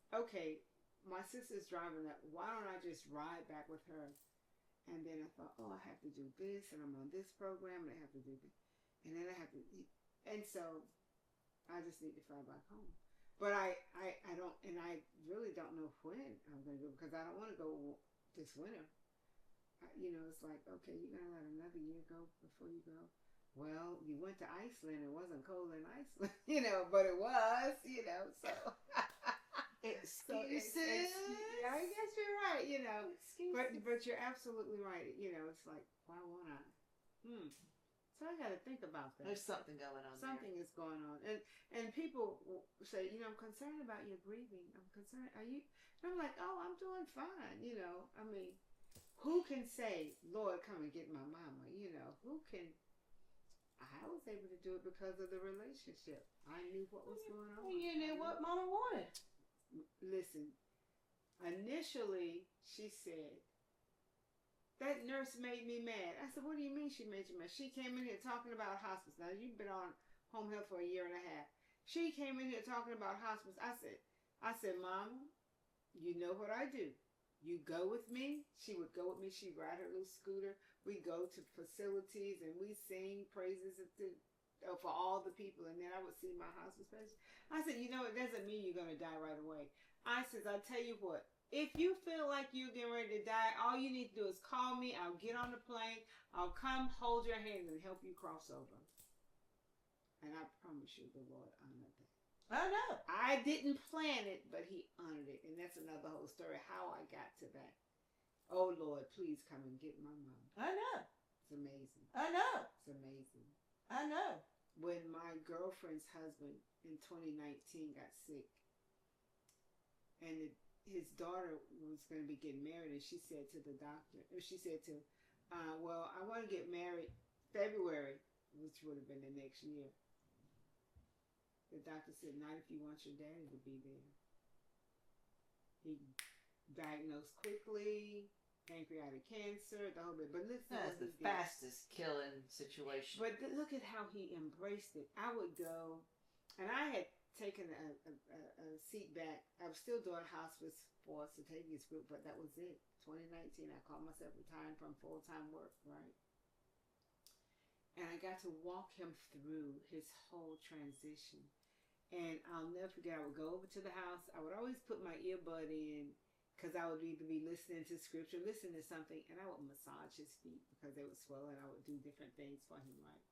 okay, my sister's driving up. Why don't I just ride back with her? And then I thought, oh, I have to do this, and I'm on this program, and I have to do this. And then I have to, and so I just need to fly back home. But I don't, and I really don't know when I'm going to go, because I don't want to go this winter. You know, it's like, okay, you're going to let another year go before you go. Well, you went to Iceland. It wasn't cold in Iceland, you know, but it was, you know, so. Excuses. Yeah, I guess you're right, you know. But you're absolutely right. You know, it's like, why won't I? So I got to think about that. There's something going on. Something is going on. And people say, you know, I'm concerned about your grieving. I'm concerned. Are you? And I'm like, oh, I'm doing fine. You know, I mean, who can say, Lord, come and get my mama? You know, who can? I was able to do it because of the relationship. I knew what was going on. You knew what mama wanted. Listen, initially she said, that nurse made me mad. I said, what do you mean she made you mad? She came in here talking about hospice. Now, you've been on home health for 1.5 years. She came in here talking about hospice. I said, Mama, you know what I do. You go with me. She would go with me. She'd ride her little scooter. We go to facilities and we sing praises for all the people, and then I would see my hospice patient. I said, you know, it doesn't mean you're going to die right away. I said, I'll tell you what, if you feel like you're getting ready to die, all you need to do is call me. I'll get on the plane. I'll come hold your hand and help you cross over. And I promise you, the Lord honored that. I know. I didn't plan it, but he honored it. And that's another whole story, how I got to that. Oh, Lord, please come and get my mom. I know. It's amazing. I know. It's amazing. I know. When my girlfriend's husband in 2019 got sick, and his daughter was going to be getting married, and she said to the doctor, well, I want to get married February, which would have been the next year. The doctor said, not if you want your daddy to be there. He diagnosed quickly, pancreatic cancer, the whole bit. But listen, that's the fastest killing situation. But look at how he embraced it. I would go, and I had taken a seat back. I was still doing hospice for Satavius group, but that was it. 2019, I called myself retiring from full-time work, right? And I got to walk him through his whole transition. And I'll never forget, I would go over to the house. I would always put my earbud in because I would either be listening to scripture, listening to something, and I would massage his feet because they would swell, and I would do different things for him, right?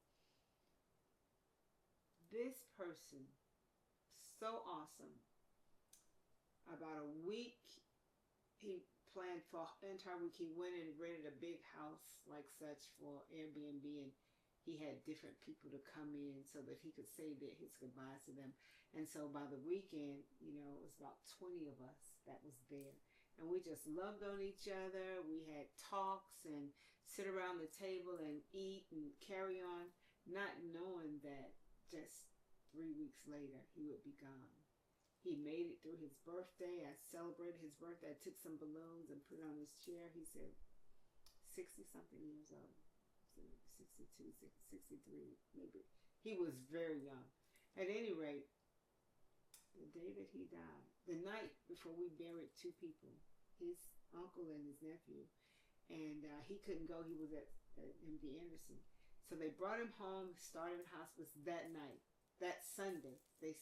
This person, so awesome. About a week, he planned for an entire week. He went and rented a big house like such for Airbnb, and he had different people to come in so that he could say his goodbyes to them. And so by the weekend, it was about 20 of us that was there. And we just loved on each other. We had talks and sit around the table and eat and carry on, not knowing that just 3 weeks later he would be gone. He made it through his birthday. I celebrated his birthday. I took some balloons and put it on his chair. He said 60-something years old. 62, 63, maybe. He was very young. At any rate, the day that he died, the night before we buried 2 people, his uncle and his nephew, and he couldn't go. He was at MD Anderson. So they brought him home, started hospice that night. That Sunday, they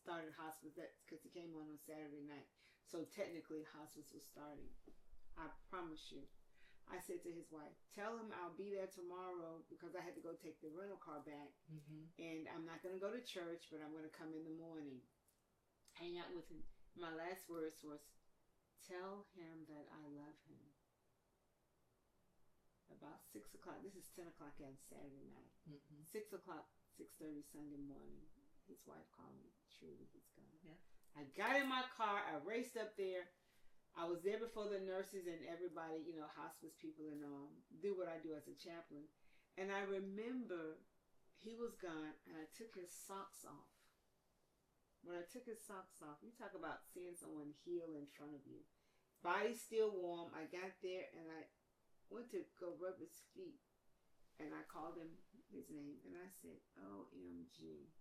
started hospice because he came on Saturday night. So technically, hospice was starting. I promise you. I said to his wife, tell him I'll be there tomorrow because I had to go take the rental car back. Mm-hmm. And I'm not going to go to church, but I'm going to come in the morning, hang out with him. My last words was, tell him that I love him. About 6 o'clock, this is 10 o'clock on Saturday night. Mm-hmm. 6 o'clock, 6:30 Sunday morning, his wife called me, Trudy, he's gone. Yeah. I got in my car, I raced up there. I was there before the nurses and everybody, hospice people and do what I do as a chaplain. And I remember he was gone and I took his socks off. When I took his socks off, you talk about seeing someone heal in front of you. Body still warm. I got there and I went to go rub his feet. And I called him his name and I said, OMG,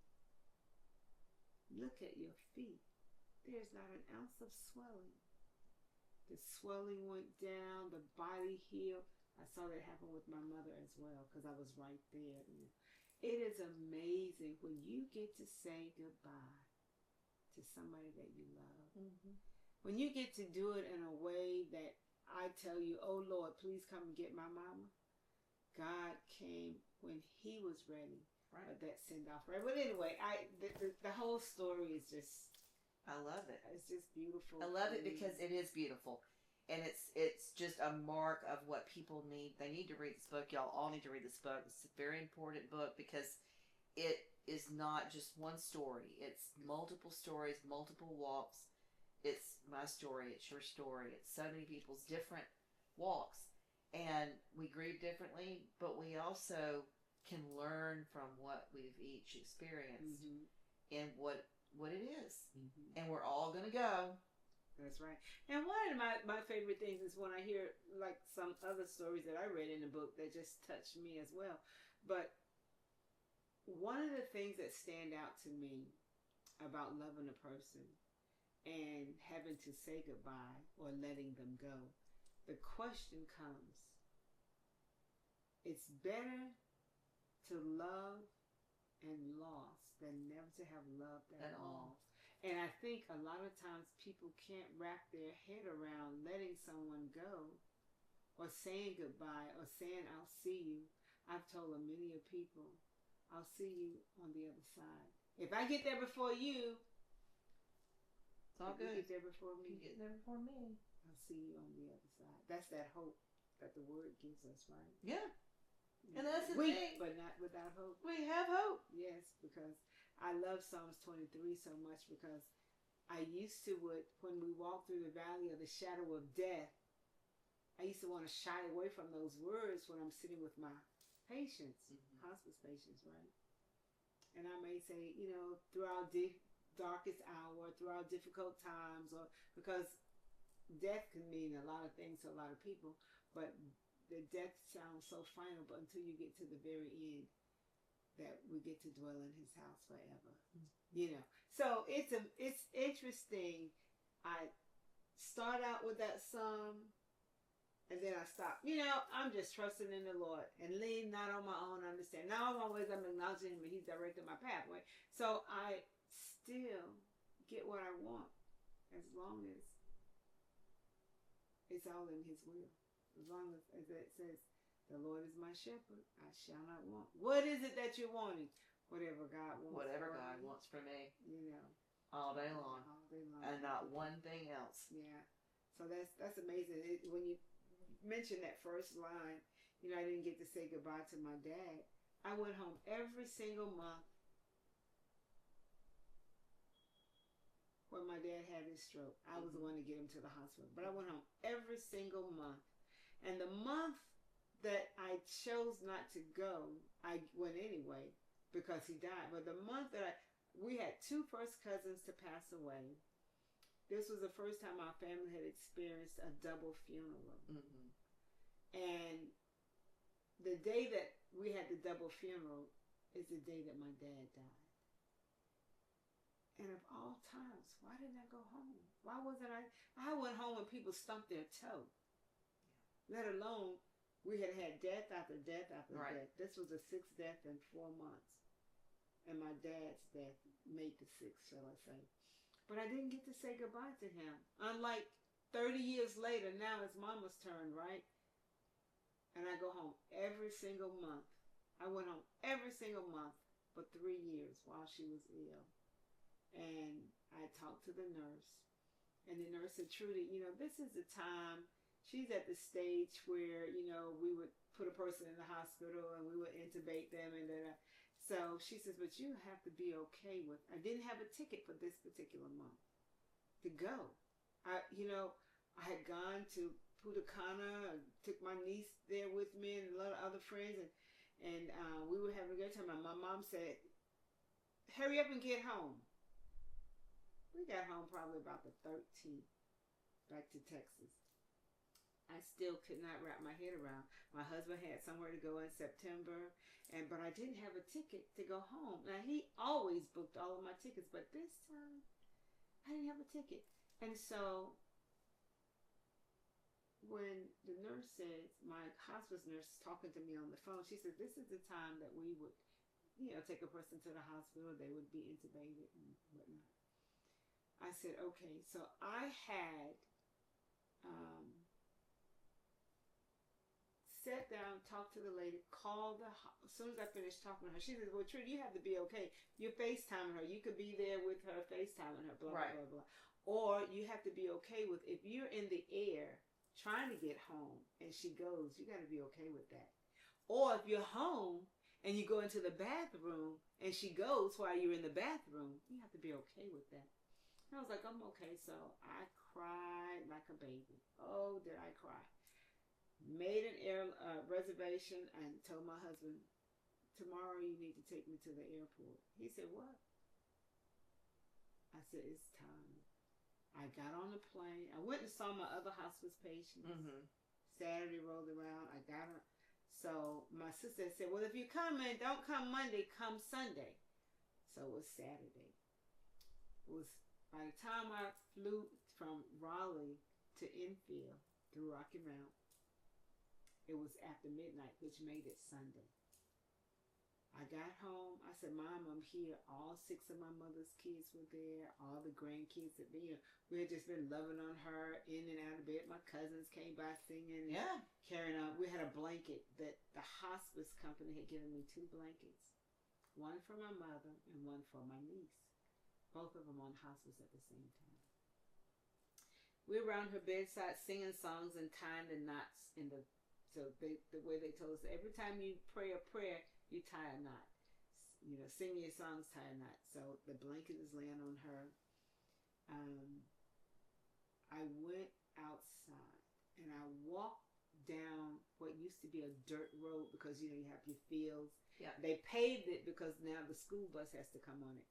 look at your feet. There's not an ounce of swelling. The swelling went down, the body healed. I saw that happen with my mother as well because I was right there. It is amazing when you get to say goodbye to somebody that you love. Mm-hmm. When you get to do it in a way that I tell you, oh Lord, please come and get my mama. God came when he was ready. Right. That send off. Right. But anyway, the whole story is just, I love it. It's just beautiful. I love it because it is beautiful. And it's just a mark of what people need. They need to read this book. Y'all all need to read this book. It's a very important book because it is not just one story. It's multiple stories, multiple walks. It's my story. It's your story. It's so many people's different walks. And we grieve differently, but we also can learn from what we've each experienced and what it is. Mm-hmm. And we're all going to go. That's right. And one of my favorite things is when I hear like some other stories that I read in the book that just touched me as well. But one of the things that stand out to me about loving a person and having to say goodbye or letting them go, the question comes, it's better to love and lost than never to have loved at all. And I think a lot of times people can't wrap their head around letting someone go or saying goodbye or saying I'll see you. I've told a many of people, I'll see you on the other side. If I get there before you, it's all good. You get there before me. You get there before me. I'll see you on the other side. That's that hope that the word gives us, right? Yeah. And that's the thing. But not without hope. We have hope. Yes, because I love Psalms 23 so much because I used to when we walk through the valley of the shadow of death, I used to want to shy away from those words when I'm sitting with my patients, hospice patients, right? And I may say, through our darkest hour, through our difficult times, or because death can mean a lot of things to a lot of people, but the death sounds so final, but until you get to the very end, that we get to dwell in his house forever. You know. So it's interesting. I start out with that song, and then I stop. You know, I'm just trusting in the Lord and lean not on my own understanding. Now, always I'm acknowledging him and he's directing my pathway. So I still get what I want as long as it's all in his will. As long as it says, the Lord is my shepherd, I shall not want. What is it that you're wanting? Whatever God wants. Whatever God wants for me. You know. All day long. All day long. And not one thing else. Yeah. So that's amazing. When you mentioned that first line, you know, I didn't get to say goodbye to my dad. I went home every single month when my dad had his stroke. I was the one to get him to the hospital. But I went home every single month. And the month that I chose not to go, I went anyway because he died. But the month that we had 2 first cousins to pass away. This was the first time our family had experienced a double funeral. Mm-hmm. And the day that we had the double funeral is the day that my dad died. And of all times, why didn't I go home? Why wasn't I went home when people stumped their toe. Let alone, we had death after death after death. This was the 6th death in 4 months. And my dad's death made the 6th, shall I say. But I didn't get to say goodbye to him. Unlike 30 years later, now it's Mama's turn, right? And I go home every single month. I went home every single month for 3 years while she was ill. And I talked to the nurse. And the nurse said, Trudy, you know, this is the time. She's at the stage where, you know, we would put a person in the hospital and we would intubate them. And then, so she says, but you have to be okay with, I didn't have a ticket for this particular month to go. I had gone to Punta Cana, took my niece there with me and a lot of other friends. And we were having a good time. And my mom said, hurry up and get home. We got home probably about the 13th, back to Texas. I still could not wrap my head around. My husband had somewhere to go in September, but I didn't have a ticket to go home. Now, he always booked all of my tickets, but this time, I didn't have a ticket. And so, when the nurse says, my hospice nurse is talking to me on the phone, she said, this is the time that we would, you know, take a person to the hospital. They would be intubated and whatnot. I said, okay. So I had sat down, talked to the lady, called as soon as I finished talking to her, she said, well, Trudy, you have to be okay. You're FaceTiming her. You could be there with her, FaceTiming her, blah, blah, blah, blah. Or you have to be okay with, if you're in the air trying to get home and she goes, you got to be okay with that. Or if you're home and you go into the bathroom and she goes while you're in the bathroom, you have to be okay with that. And I was like, I'm okay. So I cried like a baby. Oh, did I cry. Made an air reservation and told my husband, tomorrow you need to take me to the airport. He said, what? I said, it's time. I got on the plane. I went and saw my other hospice patients. Mm-hmm. Saturday rolled around. I got her. So my sister said, well, if you're coming, don't come Monday, come Sunday. So it was Saturday. It was by the time I flew from Raleigh to Enfield through Rocky Mount, it was after midnight, which made it Sunday. I got home. I said, Mom, I'm here. All 6 of my mother's kids were there. All the grandkids that we had just been loving on her, in and out of bed. My cousins came by singing, carrying on. We had a blanket that the hospice company had given me 2 blankets, one for my mother and one for my niece. Both of them on hospice at the same time. We were around her bedside singing songs and tying the knots in the way they told us, every time you pray a prayer, you tie a knot. You know, sing your songs, tie a knot. So the blanket is laying on her. I went outside and I walked down what used to be a dirt road because, you know, you have your fields. Yeah. They paved it because now the school bus has to come on it.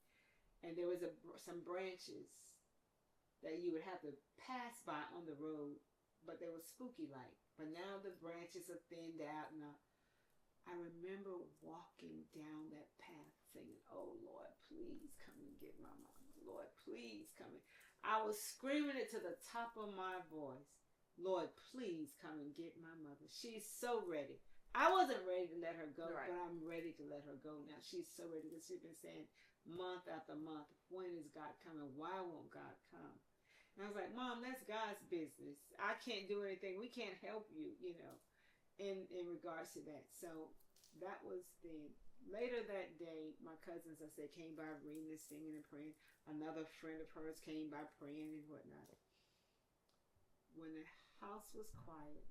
And there was some branches that you would have to pass by on the road, but they were spooky like. But now the branches are thinned out, and I remember walking down that I was screaming it to the top of my voice. Lord, please come and get my mother. She's so ready. I wasn't ready to let her go, Right. but I'm ready to let her go now. She's so ready because she's been saying month after month, when is God coming? Why won't God come? And I was like, Mom, that's God's business. I can't do anything. We can't help you, in regards to that. So that was then. Later that day, my cousins, I said, came by reading and singing and praying. Another friend of hers came by praying and whatnot. When the house was quiet,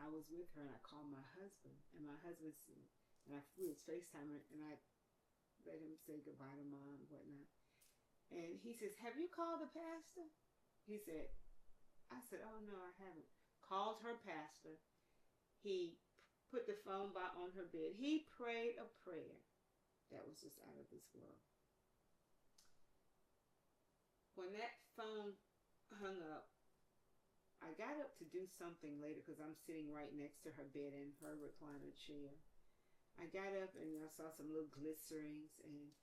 I was with her and I called my husband, and my husband said, and we was FaceTiming, and I let him say goodbye to Mom and whatnot. And he says, have you called the pastor? He said, I said, oh no, I haven't. Called her pastor. He put the phone by on her bed. He prayed a prayer that was just out of this world. When that phone hung up, I got up to do something later because I'm sitting right next to her bed in her recliner chair. I got up and I saw some little glycerines, and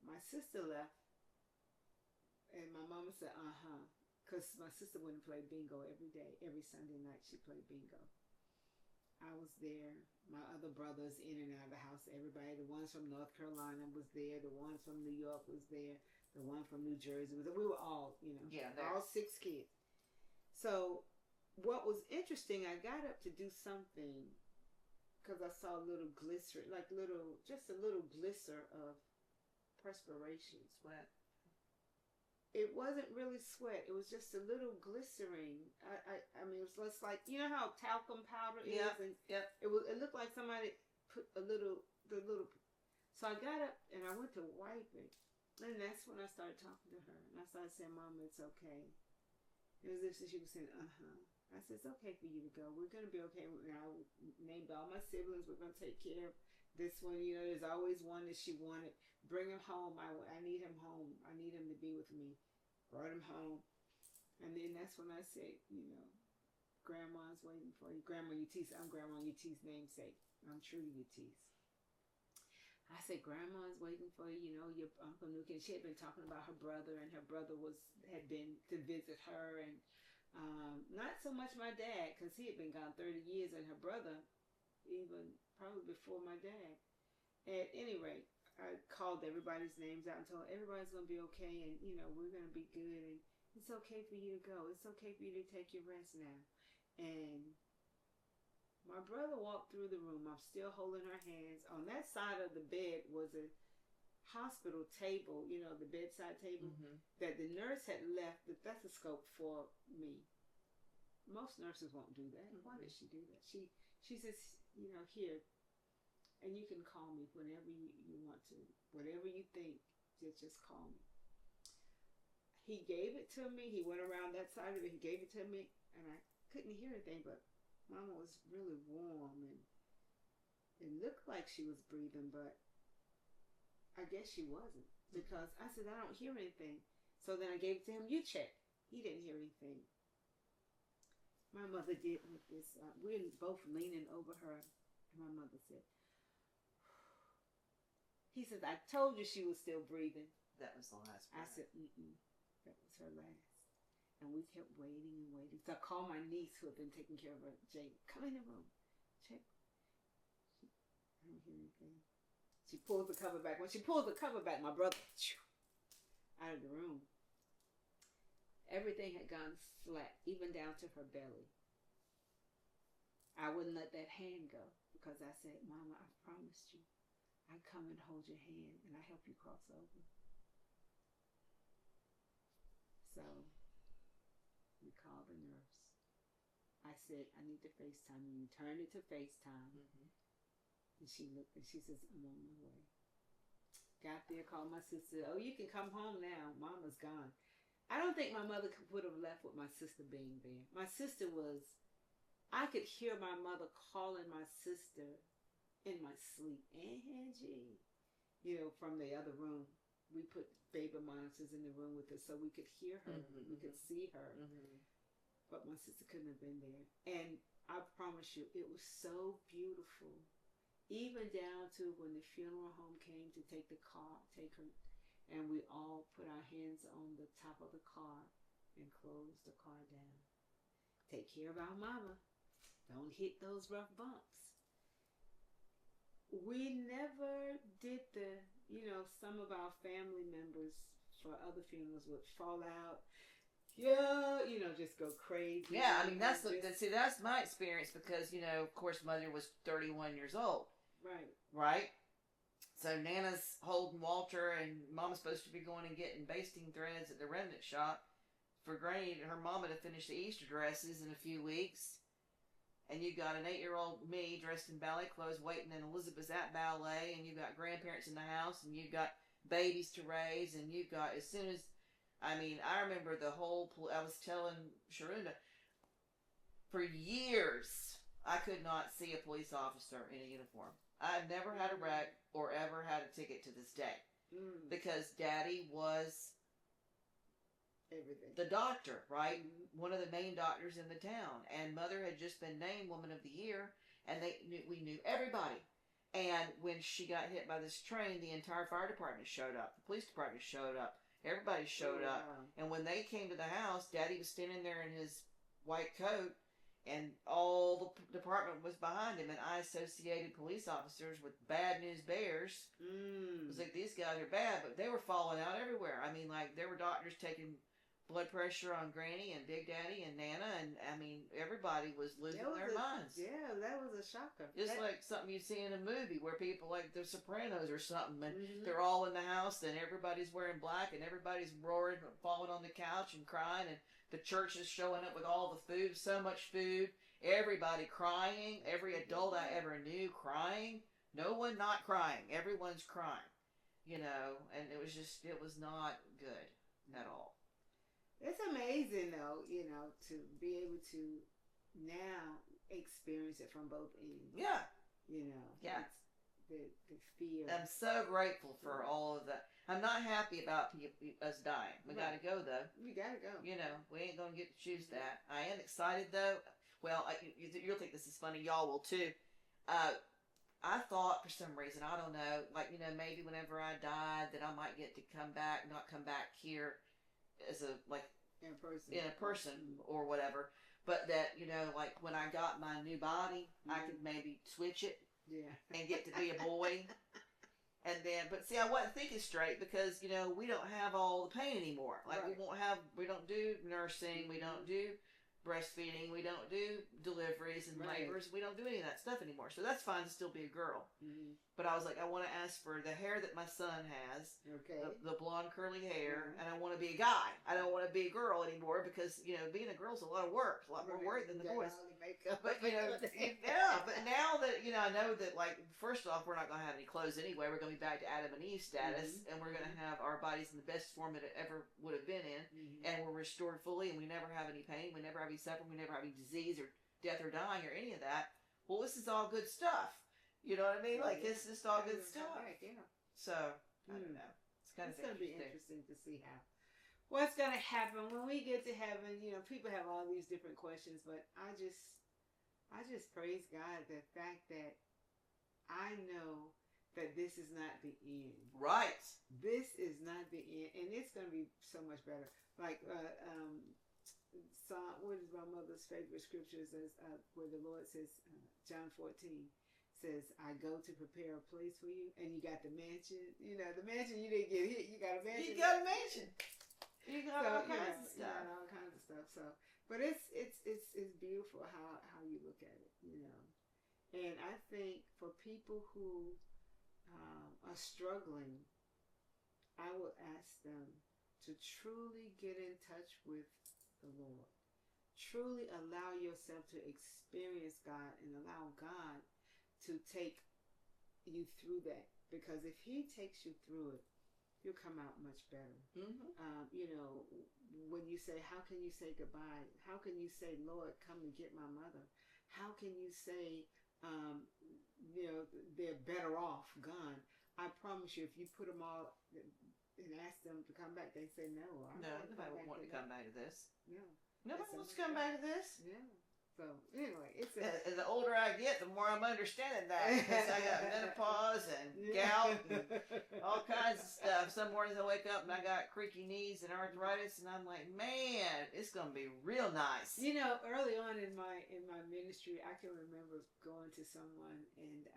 my sister left, and my mama said, because my sister wouldn't play bingo every day. Every Sunday night she played bingo. I was there. My other brothers in and out of the house, everybody, the ones from North Carolina was there, the ones from New York was there, the one from New Jersey was there. We were all, all 6 kids. So what was interesting, I got up to do something because I saw a little glycerin, just a little glycer of perspiration. Sweat. It wasn't really sweat. It was just a little glycerine. I mean, it was just like, you know how talcum powder is? Yep. And Yep. It looked like somebody put the little. So I got up and I went to wipe it. And that's when I started talking to her. And I started saying, Mama, it's okay. It was as if she was saying, I said, it's okay for you to go. We're going to be okay. And I named all my siblings. We're going to take care of this one. There's always one that she wanted. Bring him home. I need him home. I need him to be with me. Brought him home. And then that's when I said, Grandma's waiting for you. Grandma Utise. I'm Grandma Utise's namesake. I'm Trudy Whitaker. I said, Grandma's waiting for you. Your Uncle Nuke. And she had been talking about her brother, and her brother had been to visit her, and not so much my dad, because he had been gone 30 years, and her brother, even probably before my dad. At any rate, I called everybody's names out and told everybody's going to be okay, and, we're going to be good, and it's okay for you to go. It's okay for you to take your rest now. And my brother walked through the room. I'm still holding her hands. On that side of the bed was a hospital table, the bedside table, that the nurse had left the stethoscope for me. Most nurses won't do that. Why did she do that? She says, here, and you can call me whenever you want to. Whatever you think, just call me. He gave it to me. He went around that side of it. He gave it to me, and I couldn't hear anything, but Mama was really warm, and it looked like she was breathing, but I guess she wasn't, because I said, I don't hear anything. So then I gave it to him. You check. He didn't hear anything. My mother did with this. We were both leaning over her, and my mother said, he says, I told you she was still breathing. That was the last breath. I said, that was her last. And we kept waiting and waiting. So I called my niece, who had been taking care of her, Jane. Come in the room. Check. I don't hear anything. She pulls the cover back. When she pulls the cover back, my brother, out of the room. Everything had gone flat, even down to her belly. I wouldn't let that hand go, because I said, Mama, I promised you. I come and hold your hand, and I help you cross over. So we called the nurse. I said, I need to FaceTime you. You turned it to FaceTime. And she looked, and she says, I'm on my way. Got there, called my sister. Oh, you can come home now. Mama's gone. I don't think my mother would have left with my sister being there. My sister was, I could hear my mother calling my sister in my sleep. Angie, from the other room. We put baby monitors in the room with us so we could hear her. We could see her. But my sister couldn't have been there. And I promise you, it was so beautiful. Even down to when the funeral home came to take her. and we all put our hands on the top of the car and close the car down. Take care of our mama. Don't hit those rough bumps. We never did some of our family members for other funerals would fall out. Yeah, just go crazy. Yeah, I mean, that's my experience because, of course, Mother was 31 years old. Right. Right? So Nana's holding Walter, and Mama's supposed to be going and getting basting threads at the remnant shop for Granny and her mama to finish the Easter dresses in a few weeks. And you got an 8-year-old me dressed in ballet clothes waiting in Elizabeth's at ballet, and you got grandparents in the house, and you got babies to raise, and you got, I remember I was telling Sharunda, for years, I could not see a police officer in a uniform. I've never had a wreck or ever had a ticket to this day. Because Daddy was everything. The doctor, right? One of the main doctors in the town. And Mother had just been named Woman of the Year, and we knew everybody. And when she got hit by this train, the entire fire department showed up. The police department showed up. Everybody showed up. And when they came to the house, Daddy was standing there in his white coat, and all the department was behind him. And I associated police officers with bad news bears. It was like, these guys are bad, but they were falling out everywhere. I mean, like, there were doctors taking blood pressure on Granny and Big Daddy and Nana, and I mean, everybody was losing their minds. Yeah, that was a shocker. Just like something you see in a movie where people like The Sopranos or something, and they're all in the house, and everybody's wearing black, and everybody's roaring, falling on the couch and crying, and the church is showing up with all the food, so much food, everybody crying, every adult I ever knew crying, no one not crying, everyone's crying, and it was not good at all. It's amazing, though, to be able to now experience it from both ends. Yeah. Yeah. It's the fear. I'm so grateful for all of that. I'm not happy about us dying. We got to go, though. We got to go. We ain't going to get to choose that. I am excited, though. Well, you'll think this is funny. Y'all will, too. I thought, for some reason, I don't know, maybe whenever I died that I might get to not come back here as in a person or whatever, but that when I got my new body, I could maybe switch it, and get to be a boy, and then. But see, I wasn't thinking straight because we don't have all the pain anymore. Like we don't do nursing, we don't do breastfeeding, we don't do deliveries and labors, we don't do any of that stuff anymore. So that's fine to still be a girl. But I was like, I want to ask for the hair that my son has, the blonde curly hair, and I want to be a guy. I don't want to be a girl anymore because being a girl's a lot of work, a lot more work than the boys. But but now that I know that, like, first off, we're not going to have any clothes anyway. We're going to be back to Adam and Eve status, and we're going to have our bodies in the best form that it ever would have been in, and we're restored fully, and we never have any pain, we never have any suffering, we never have any disease or death or dying or any of that. Well, this is all good stuff. You know what I mean? Like, it's just all good stuff. So, I don't know. It's going to be interesting to see what's going to happen when we get to heaven. People have all these different questions, but I just praise God the fact that I know that this is not the end. Right. This is not the end, and it's going to be so much better. Like, what is my mother's favorite scriptures? Where the Lord says, John 14. Says, I go to prepare a place for you, and you got the mansion. The mansion, you didn't get hit. You got a mansion. You got a mansion. You got all kinds of stuff. You got all kinds of stuff. So, but it's beautiful how you look at it, And I think for people who are struggling, I would ask them to truly get in touch with the Lord. Truly allow yourself to experience God and allow God to take you through that, because if He takes you through it, you'll come out much better. When you say, how can you say goodbye? How can you say, Lord, come and get my mother? How can you say, they're better off gone? I promise you, if you put them all and ask them to come back, they say no. Nobody would want to come back to this. No. Nobody wants to come back to this. Yeah. So, anyway, and the older I get, the more I'm understanding that, because I got menopause and gout and all kinds of stuff. So some mornings I wake up and I got creaky knees and arthritis, and I'm like, man, it's gonna be real nice. You know, early on in my ministry, I can remember going to someone and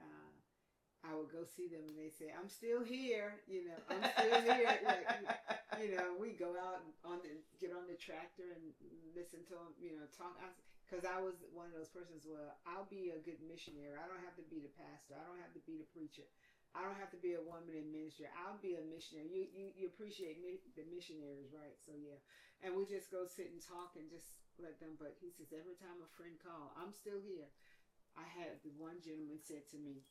I would go see them and they say, "I'm still here." You know, I'm still here. Like, you know, we go out get on the tractor and listen to them. You know, talk. Because I was one of those persons. Well, I'll be a good missionary. I don't have to be the pastor. I don't have to be the preacher. I don't have to be a woman in ministry. I'll be a missionary. You appreciate the missionaries, right? So yeah, and we just go sit and talk and just let them. But he says every time a friend calls, I'm still here. I had the one gentleman said to me,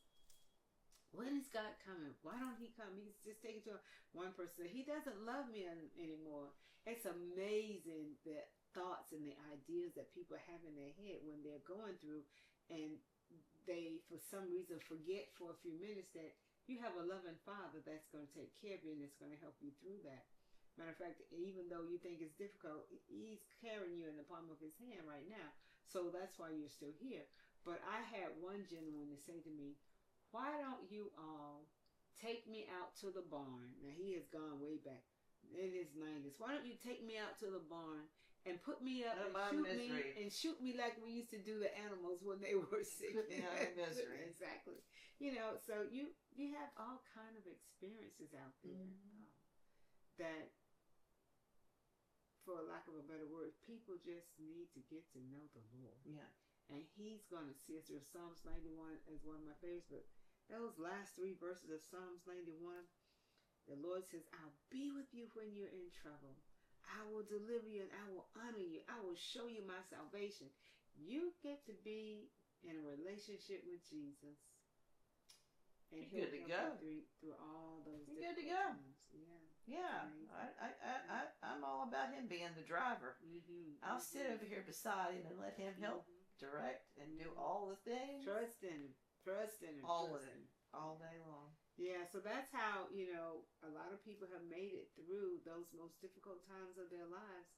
"When is God coming? Why don't he come?" He's just taking to one person. He doesn't love me anymore. It's amazing the thoughts and the ideas that people have in their head when they're going through, and they, for some reason, forget for a few minutes that you have a loving Father that's going to take care of you and that's going to help you through that. Matter of fact, even though you think it's difficult, he's carrying you in the palm of his hand right now. So that's why you're still here. But I had one gentleman to say to me, "Why don't you all take me out to the barn?" Now, he has gone way back in his 90s. "Why don't you take me out to the barn and put me up and shoot me like we used to do the animals when they were sick?" Put me out of misery. Exactly. You know, so you have all kind of experiences out there that, for lack of a better word, people just need to get to know the Lord. Yeah. And he's going to see us through. Psalms 91 is one of my favorites, but those last 3 verses of Psalms 91, the Lord says, "I'll be with you when you're in trouble. I will deliver you and I will honor you. I will show you my salvation." You get to be in a relationship with Jesus. And you're good to go through all those you're good to go. times. Yeah. I'm all about him being the driver. I'll sit over here beside him and let him help direct and do all the things. Trust in him. All of it. All day long. Yeah, so that's how, you know, a lot of people have made it through those most difficult times of their lives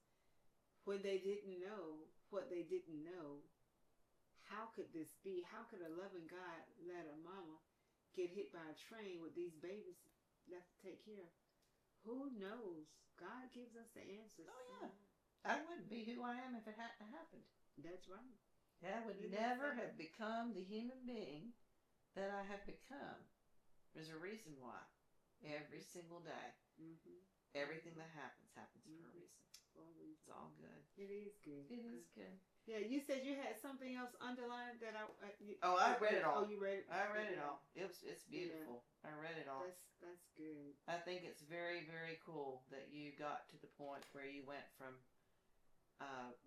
when they didn't know what they didn't know. How could this be? How could a loving God let a mama get hit by a train with these babies left to take care of? Who knows? God gives us the answers. Oh, yeah. I wouldn't be who I am if it hadn't happened. That's right. I would never have become the human being that I have become. There's a reason why. Every single day. Everything that happens for a reason. It's all good. It is good. It is good. Yeah, you said you had something else underlined that I read it all. Oh, you read it? I read it all. It's beautiful. Yeah. I read it all. That's good. I think it's very, very cool that you got to the point where you went from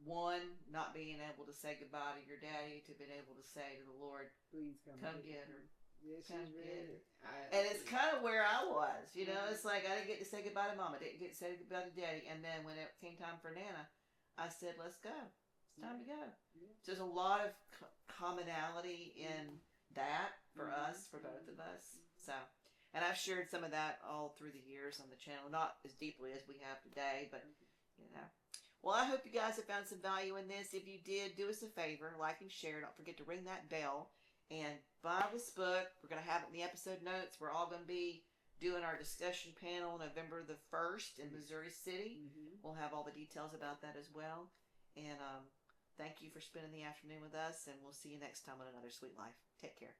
one, not being able to say goodbye to your daddy, to being able to say to the Lord, "Please come get her." Yes, come get her. And it's kind of where I was, you know. It's like I didn't get to say goodbye to Mama, didn't get to say goodbye to Daddy, and then when it came time for Nana, I said, "Let's go. It's time to go." Yeah. So there's a lot of commonality in that for us, for both of us. So, and I've shared some of that all through the years on the channel, not as deeply as we have today, but you know. Well, I hope you guys have found some value in this. If you did, do us a favor, like and share. Don't forget to ring that bell and buy this book. We're going to have it in the episode notes. We're all going to be doing our discussion panel November the 1st in Missouri City. We'll have all the details about that as well. And thank you for spending the afternoon with us, and we'll see you next time on Another Sweet Life. Take care.